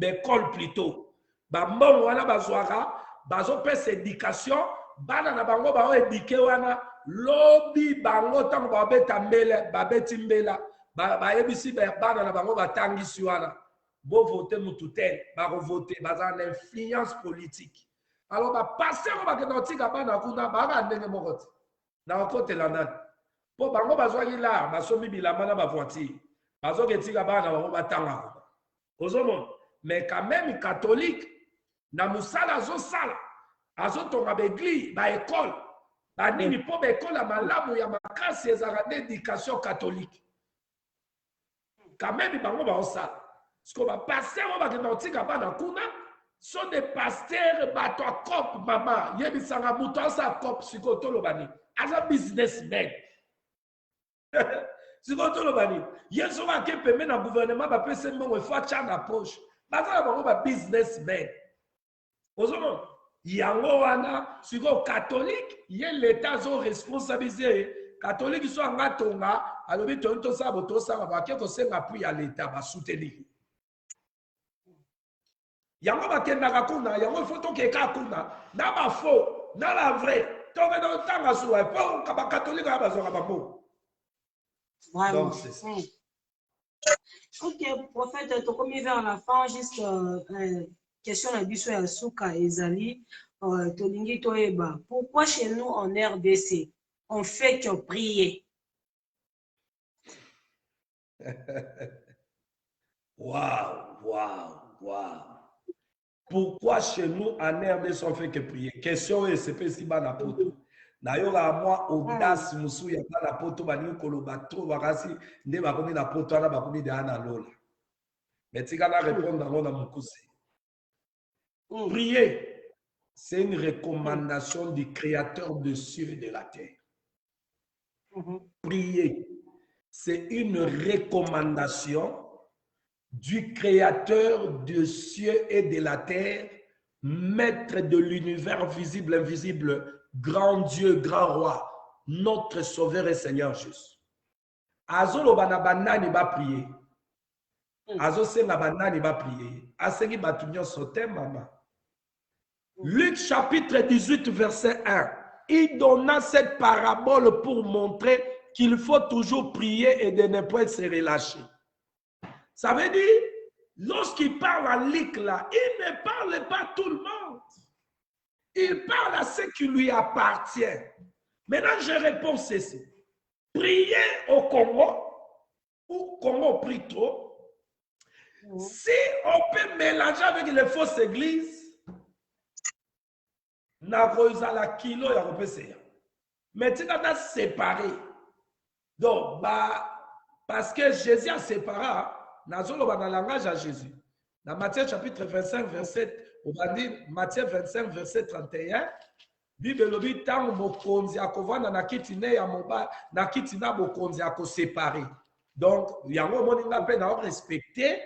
baekole plutôt bambongo wana bazwaka bazopesa éducation bana na bango baoéduke wana lobi bango ntango babeta mbele babeti mbela bayebisi bana na bango batangisi wana bo voter mutu tel bako voter baza na influence politique. Alors pasteur bakenda kotika bana kuna baka ndenge moko te na kokotela nani po bango bazwaki la basombi bilamba na bavoiture bazoketika bana bango batangaka ozomona. Mais quand même catholique na musala azosala azotonga baeglise baekole banini mpo baekole ya malamu ya makasi ezalaka d'éducation catholique. Quand même bango baosala siko bapaster oyo bakenda kotika bana kuna sont des pasteurs bato ya cop mama yebisanga moto asala cop sikoyo toloba nini aza businessman sikoyo toloba nini ye soki ake pembe na gouvernement bapesi mbongo efo atya na poche baza na bango babusinessman ozomona. Yango wana sikoyo catholique ye l'état azo responsabiliser catholique so anga tonga alobi toni tosala bo tosala bake kosenga appui ya l'état basoutenir yango bakendaka kuna yango ifo tokeka kuna na bafo na la vrai tokenda otanga suwa po bakatolika ya bazwaka bango. Donc c'est ça. Ok, prophète, tokomi vers la fin, juste question na biso ya suka ezali tolingi toyeba pourquoi chez nous en RDC on fait que prier. Waouh. Pourquoi chez nous en RDC on fait que prier? Question et c'est si bana poto. Nayola moi audace musu ya bana poto bani koloba trop bakasi nde bakomi na poto ana bakomi de ana lola. Mais tika na répondre dans na mukusi. Prier, c'est une recommandation du Créateur des cieux et de la terre. Prier, c'est une recommandation du Créateur des cieux et de la terre, Maître de l'univers visible, invisible, grand Dieu, grand roi, notre Sauveur et Seigneur Jésus. Azolo bana banani ba prier. Azo senga banani ba prier. Asengi batunyo sote mama. Luc chapitre 18 verset 1. Il donna cette parabole pour montrer qu'il faut toujours prier et de ne pas se relâcher. Ça veut dire, lorsqu'il parle à Luc là, il ne parle pas à tout le monde. Il parle à ceux qui lui appartiennent. Maintenant, je réponds ceci. Prier au Congo, ou Congo prie trop, si on peut mélanger avec les fausses églises, na kilo ya repese. Mais tu as séparé. Donc, parce que Jésus a séparé, dans le langage à Jésus. Dans Matthieu chapitre 25, verset, on va dire Matthieu 25, verset 31, Bible lobi tant mokonzi akovana na kitine ya moba na kitina mokonzi séparé. Donc, yango moninga pe na respecter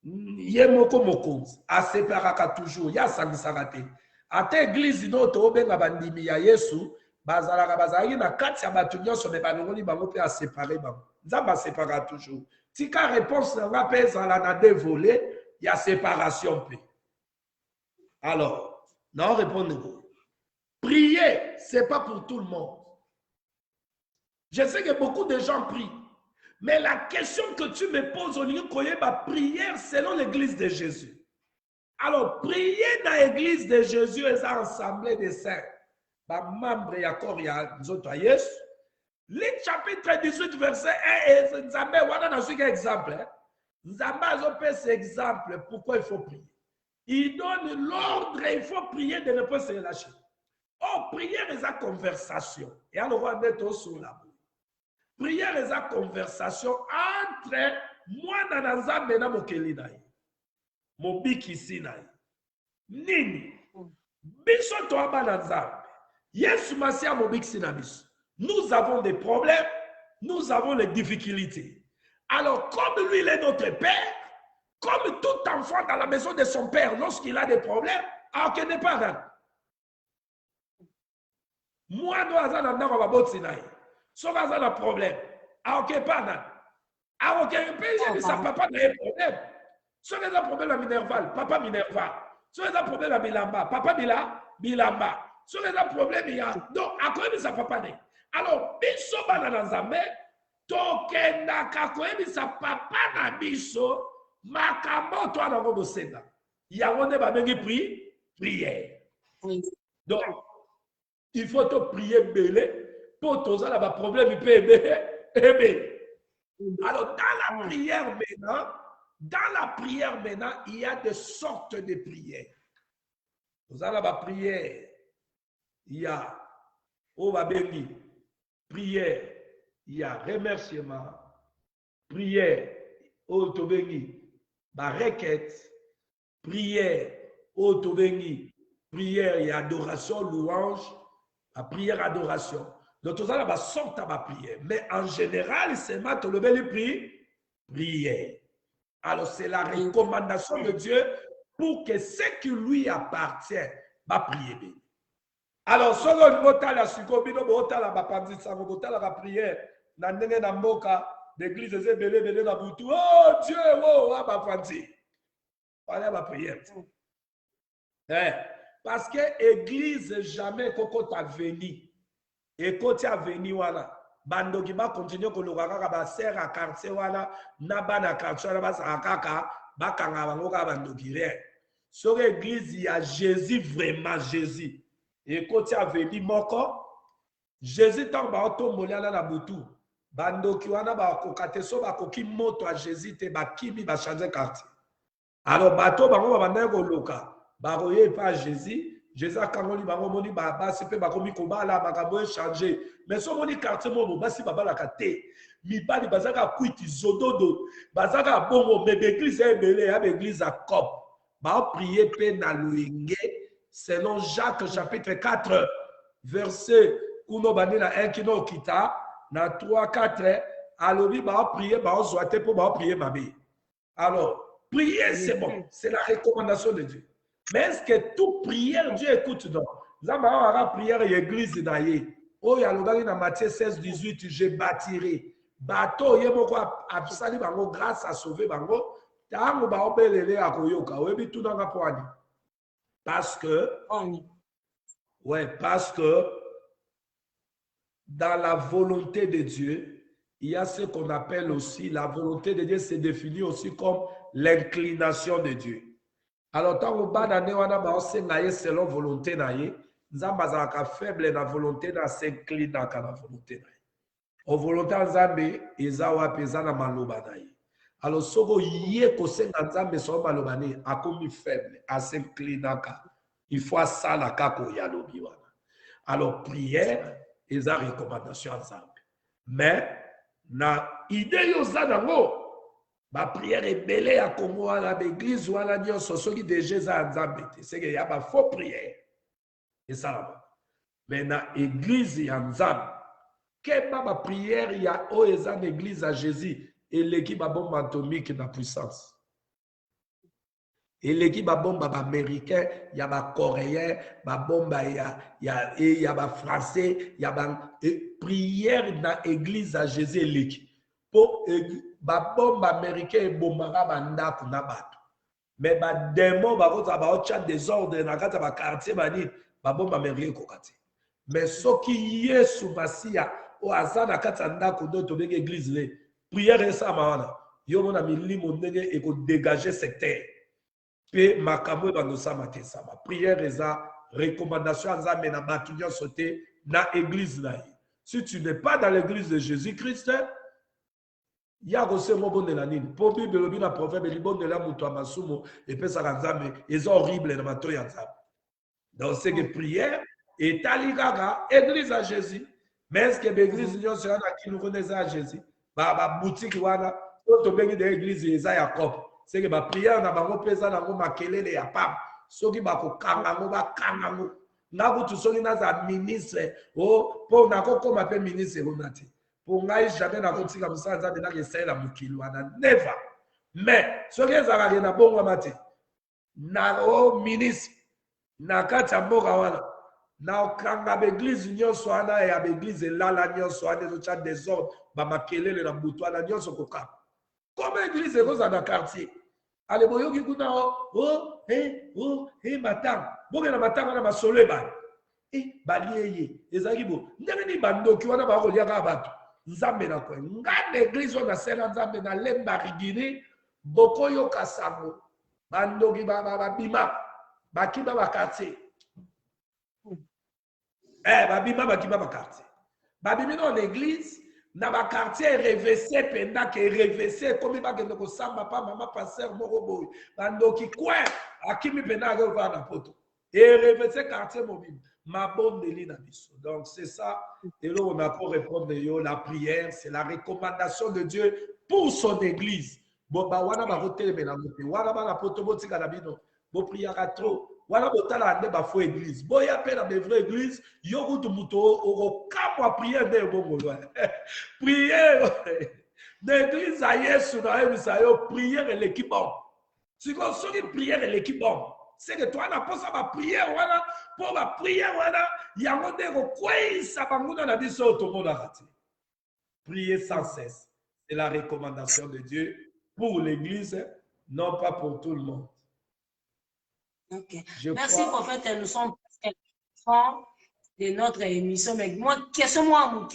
ye moko mokonzi a séparaka toujours ya sangisaka te. Ata église noto obenga bandimi ya Yesu bazalaka bazali na kati ya bato nyonso me banongoli bango pe a séparer bango. Nzamba sépara toujours. Tika réponse na pe ezala na dévolé ya séparation pe. Alors, non répondez-vous. Prier, c'est pas pour tout le monde. Je sais que beaucoup de gens prient. Mais la question que tu me poses au niveau de ma prière selon l'église de Jésus. Alors, prier dans l'église de Jésus et ça assemblée des saints. Bah, membre Yakor ya nzoto Yesu. Luc chapitre 18 verset 1 et Nzambe wana na suka exemple. Nzambe azope cet exemple pourquoi il faut prier. Il donne l'ordre, il faut prier de ne pas se relâcher. Oh, prière est la conversation. Et alors, on est au sur la boue. Prière est la conversation entre moi et Nzambe na mokeli na ye. Mobiki si na ye. Nini? Biso toaba na Nzambe. Yesu Masia mobiki si na biso. Nous avons des problèmes, nous avons les difficultés. Alors, comme lui, il est notre Père, comme tout enfant dans la maison de son Père, lorsqu'il a des problèmes, alors qu'il n'est pas là. Moi, nous avons un problème. Alors qu'il n'est pas là. Alors qu'il n'y a pas de problème. Si on a un problème à Minerval, papa Minerval. Si on a un problème à Bilamba, papa Bilamba. Si on a un problème, il y a. Donc, à quoi ça papa n'est? Alors, biso bana nzambe, tokendaka koyebisa papa na biso makambo to ana ngo bosenga yango nde babengi prière. Donc il faut te prier belé pour tozala ba problème peut aimer. Alors dans la prière maintenant, il y a des sortes de prières. Tozala ba prière, il y a babengi prière, il y a remerciement, prière tobengi ba requête, prière tobengi prière et adoration, louange, la prière adoration. Donc tout ça là sorte à ma prière, mais en général c'est ma le bel prière. Alors c'est la recommandation de Dieu pour que ce qui lui appartient va prier. Alors solo botala sikobino botala ba pandisa botala ba prière na ndenge na mboka l'église est belé na butu. Oh Dieu, oh ba pandi. Voilà ma prière. Parce que l'église jamais koko ta veni. Et quand tu as venu wala bandoki ba continue ko lokaka ba ser à quartier wala na bana quartier wala ba sakaka ba kanga bango ka bandoki rien. Sur l'église il y a Jésus vraiment Jésus. Et quand tu as venu moko Jésus tant ba otombola na butu. Bandoki wana ba kokate so ba koki moto à Jésus te ba kimi ba changer quartier. Alors bato bango ba banda ko loka ba roye pas Jésus. Jésus a kangoli bango moni ba sepe ba komi komba la makabo changer. Mais so moni quartier mo basi baba la kate. Mi bali bazaka kuiti zododo bazaka bongo mais l'église est belé à l'église à cop. Ba prier pe na luenge selon Jacques chapitre 4 verset kuno banela 1 kino kita na 3 4 alobi ba prier ba zoate pour ba prier mabe. Alors prier c'est bon, c'est la recommandation de Dieu. Mais est-ce que toute prière Dieu écoute donc? Zamba a prière l'église d'ailleurs. Oh ya lobaki na Matthieu 16 18 je bâtirai. Bateau yemoko absali bango grâce à sauver bango. Tango ba obelele akoyoka. Webi tout dans la poigne. Parce que dans la volonté de Dieu, il y a ce qu'on appelle aussi la volonté de Dieu, c'est défini aussi comme l'inclination de Dieu. Alors, tant que banane wana ba osenga selon volonté na ye, nzamba zaka faible na volonté na s'incline na la volonté na ye. O volonté nzambe eza wapi eza na maloba na ye. Alors, soko ye ko senga nzambe so maloba ne akomi faible, a s'incline ka. Il faut ça la kako ya lobi wana. Alors, prière eza recommandation nzambe. Mais na idée yo za nango ma prière est belée à Congo à l'église ou à la nyonso soki déjà za nzambe c'est que y a pas faux prière et ça là. Mais na église ya nzambe que ma prière y a o eza l'église à Jésus et l'équipe a bombe atomique na puissance. Et l'équipe a bombe américain, il y a ba coréen, ba bombe il y a ba français, il y a ba prière na église à Jésus l'équipe. Pour ba bombe américain bombara banda kuna bato. Mais ba démon ba kota ba ocha désordre na kata ba quartier bani ba bombe américain kokati. Mais soki Yesu Masia o azana kata ndako do to bege église le prière esa maana yo mona milimo ndenge e ko dégager secteur. Pe makambo ba no samate sama. Prière esa recommandation nzambe na batu nyonso te na église na. Si tu n'es pas dans l'église de Jésus-Christ, il y a aussi un mot de la ligne. Pour Bible, le proverbe, il bon de la mouton à masumo et puis ça nzambe est horrible dans mato ya nzambe. Donc c'est que prière et taligaga église à Jésus. Mais est-ce que l'église nous sera qui nous connaît à Jésus? Ba boutique wana to bengi de église eza ya cop. C'est que ba prière na bango pesa na ngo makelele ya pap. Soki ba ko kanga ngo ba kanga ngo. Na butu soki na za ministre o po na ko koma pe ministre onati. Pour ngai jamais na kotika musanza de na kesela mukili wana never. Mais soki ezaka na bongo mati. Na o ministre na kata mboka wana. Na okanga l'église nyonso wana ya l'église lala nyonso wana zo cha désordre ba makelele na butu wana nyonso koka. Comme église ekoza na quartier. Ale boyoki kuna matang. Boke na matanga na masolo ba. Balieye ezaki bo. Ndenge ni bandoki wana ba kolia ka bato. nzambe na kwe nga l'église on a sera nzambe na lemba rigiri bokoyo kasango bandoki babima bakiba bakati babima bakiba bakati babimi dans l'église na bakartier revêché pendant que revêché comme bakende ko samba pa mama pasteur moko boy bandoki kwe akimi pendant que va na poto et revêché quartier mobile ma bonne deli na biso. Donc c'est ça et là on a pour répondre la prière c'est la recommandation de Dieu pour son église. Bon ba wana ba hotel me na mote wana ba na poto botika na bino bo priaka trop wana botala ande ba fo église boya pe na vraie église yo kutu muto o kapwa prière de bongo prière d'église à Yesu na ebisa yo prière l'équipe bon si ko soki prière l'équipe bon c'est que toi na posa ba prière wana pour ba prière wana yango de ko kwisa banguna na biso to mona kati prier sans cesse c'est la recommandation de Dieu pour l'église non pas pour tout le monde. Ok. Merci, prophète. Nous sommes presque de notre émission. Mais moi, question moi,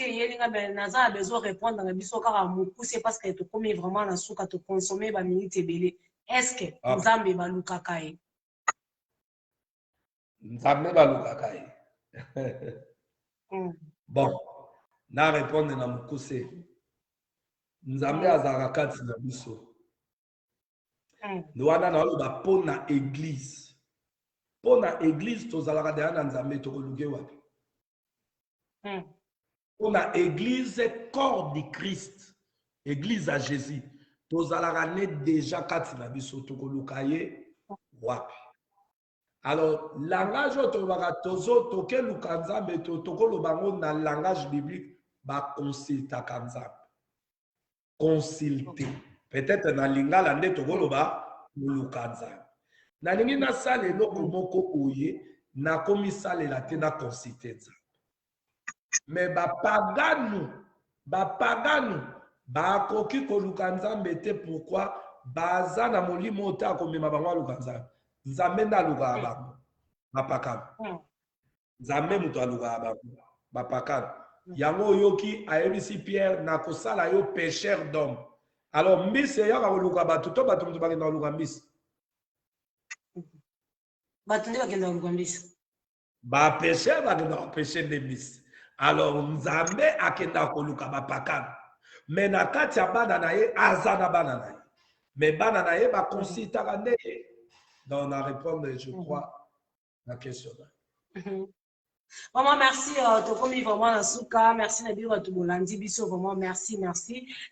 Naza a besoin de répondre dans la mission car c'est parce que tu commis vraiment dans ce que tu consommes, bah minute belé. Est-ce que Nzambe ba lukakai? Nzambe ba lukakai. Bon, na répondre na mukuse. Nzambe azara kati na biso. Nous avons na pona église. Pona église tozalaka de na Nzambe tokoluke wapi. Pona église corps du Christ. Église à Jésus. Tozalaka ne déjà kati na biso tokoluka ye wapi. Alors langage tobaka tozo toke luka Nzambe tokoloba ngo na langage biblique ba consultaka Nzambe. Consulter. Peut-être na lingala nde tokoloba luka Nzambe. Na ningi na sale eloko moko oye na komi sale la te na consulter Nzambe. Mais bapaganu bakoki koluka Nzambe te pourquoi baza na molimo ta komema bango luka Nzambe. Nzambe na luka bango bapakanu. Nzambe muto aluka bango bapakanu. Yango yoki ayebisi Pierre na kosala yo pécheur d'homme. Alors mbisi yaka koluka batu to batu muto bakenda koluka mbisi. Batu bakenda koluka mbisi. Ba pécheur bakenda péché de mbisi. Alors Nzambe akenda koluka bapakanu. Mais na kati ya bana na ye azana bana na ye. Mais bana na ye ba consultaka nde. Donc on a répondu je crois la question. Vraiment, merci. Tokomi vraiment la souka. Merci Nabi Watoubolandi Biso. Vraiment, merci.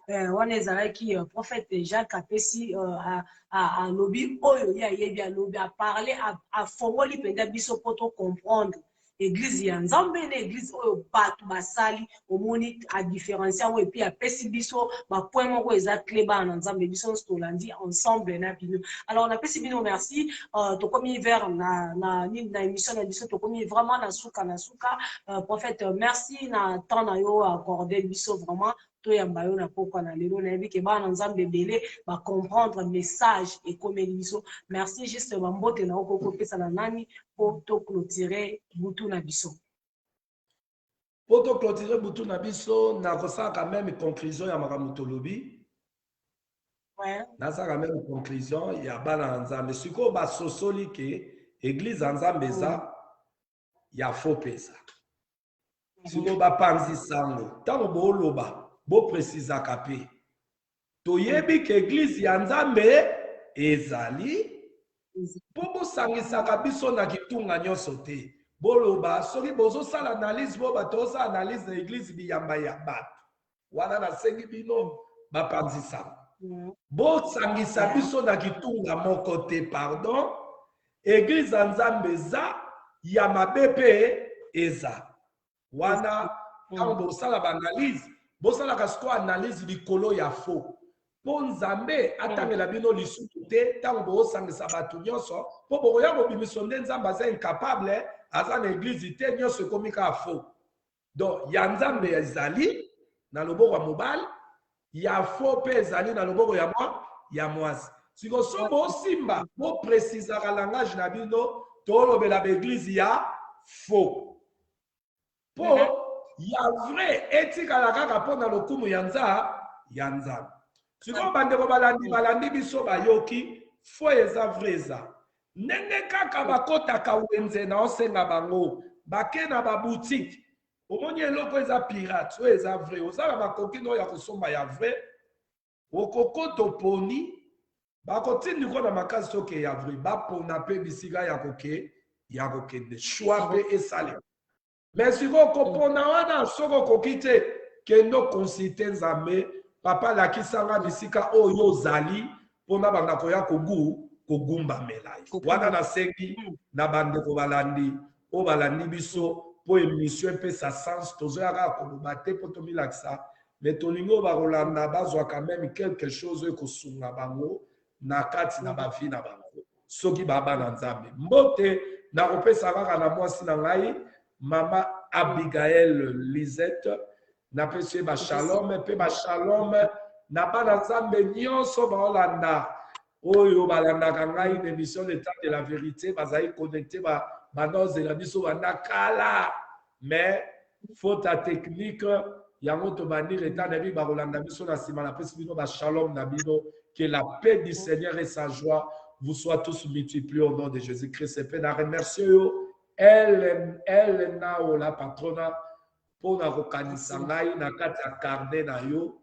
On est avec qui prophète Jacques Apesi à lobby. A lobby à parler à formoli penda Biso pour comprendre. Église Nzambe na église oyo batu basali omoni a différencier et puis apesi biso ba point moko eza clé ba na Nzambe biso stolandi ensemble na bino. Alors on apesi bino merci to komi vers na émission na biso to komi vraiment na suka prophète merci na temps na yo accordé biso vraiment to yamba yo na poko na lelo na yebi ke ba na Nzambe belé ba comprendre message et comme biso. Merci juste mbote na okoko pesa na nani pour to clôturer butu na biso. Pour to clôturer butu na biso na kosa quand même conclusion ya makambo tolobi. Ouais. Na sa quand même conclusion ya bana Nzambe siko ba sosoli ke église Nzambe za ya faux pesa. Siko ba panzi sango tango bo loba bo précisa kapé. Toyebi ke église ya Nzambe ezali Bobo sangisaka biso na kitunga nyonso te. Boloba soki bozo sala analyse bo batoza analyse na église biyamba ya bato. Wana na sengi bino bapanzisa. Bo sangisa biso na kitunga moko te pardon. Église Nzambe za ya mabepe eza. Wana quand bo sala ba analyse, bo sala kasko analyse likolo ya faux. Po Nzambe atangela bino lisusu te tango bo sangisa batu nyonso po boya ko bimiso nde Nzambe aza incapable aza na église te nyonso komika faux. Donc ya Nzambe ezali na loboko ya mobali ya faux pe ezali na loboko ya mwasi. Siko so bo simba bo préciser ka langage na bino to lobela ba église ya faux. Po ya vrai etikala kaka mpona lokumu ya nzambe. Sikoyo bandeko balandi biso bayoki fo eza vrai eza ndenge kaka bakotaka wenze na osenga bango bake na baboutique omoni eloko eza pirate oyo eza vrai ozala bakokino oyo ya kosomba ya vrai okokota oponi bakotindi ko na makasi soki ya vrai bapona mpe bisika ya kokende shwa mpe esale mais sikoyo kopona wana soki okoki te kende okonsulte nzambe papa lakisanga bisika oyo ozali mpona bandako ya kogumbamela ye wana nasengi na bandeko balandi oyo balandi biso mpo émission epesa sens tozoyaka koloba te mpo tomilakisa mais tolingi oyo bakolanda bazwa quand même quelque chose oyo ekosunga bango na kati na bavi na bango soki baba na nzambe mbote nakopesa kaka na mwasi na ngai mama Abigail Lisette napesi ye bashalom mpe bashalom na bana nzambe nyonso baolanda oyo balandaka ngai na émission l'état de la vérité bazali connecté banozela biso banda kala mais faute à technique yango tobandi l'état na biso bakolanda biso na nsima napesi bino bashalom na bino que la paix du Seigneur et sa joie vous soient tous multipliés au nom de Jésus-Christ et na remercier yo elle nao la patrona pour na kokanisa ngai na kati ya carnet na yo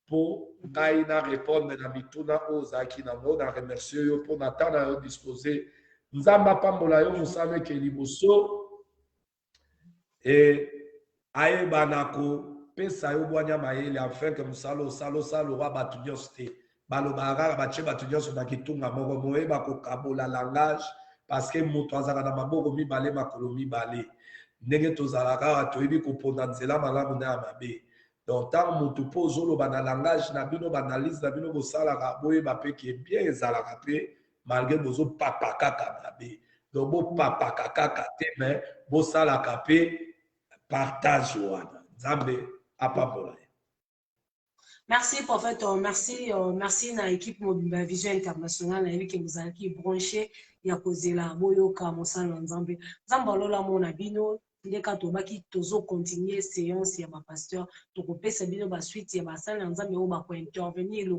pour ngai na répondre na bituna ozaki na ngo na remercier yo pour na temps na yo disposer nzamba pambola yo musala ke liboso et ayeba na ko pesa yo bwanya mayele afin que musala osalo wa batu nyonso te balobaka batie batu nyonso na kitunga moko moyeba kokabola langage parce que moto azalaka na maboko mibale makolo mibale ndenge tozalaka toyebi koponda nzela malamu na ya mabe donc ntango moto mpo ozoloba na langage na bino baanalyse na bino bosalaka boyeba mpe ke bien ezalaka mpe malgré bozopapa kaka mabe donc bopapaka kaka te mais bosalaka mpe partage wana nzambe apambola ye. Merci, prophète. Merci à l'équipe Mobile Vision Internationale qui vous a branché. Il y a causé la boyoka, Moussala, Nzambe. Zambalola, mon abino. Dès que tu as continué séance, il y a ma pasteur. Tu peux savoir la suite, il y a ma salle, Nzambe, où va intervenir. Le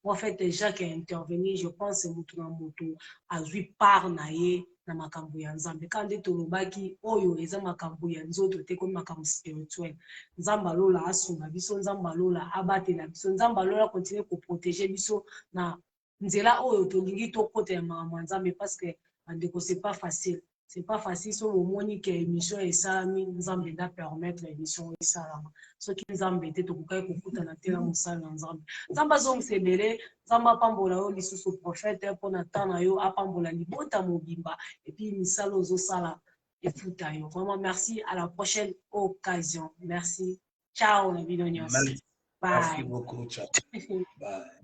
prophète Jacques a intervenu. Je pense que Moutou a vu par naïe. Na makambo ya nzambe kandi tolobaki oyo eza makambo ya nzoto te ko makambo spirituel nzamba lola asunga biso nzamba lola abatela biso nzamba lola continue ko protéger biso na nzela oyo tolingi tokota ya makambo ya nzambe parce que bandeko c'est pas facile so omoni ke émission esalami nzambe nda permettre émission esalama soki nzambe te tokokai kokutana te na mosala na nzambe nzambe azongisa ebele nzambe apambola yo lisusu prophète mpona temps na yo apambola libota mobimba et puis misala ozosala efuta yo vraiment merci à la prochaine occasion merci ciao na bino nyonso Merci beaucoup ciao bye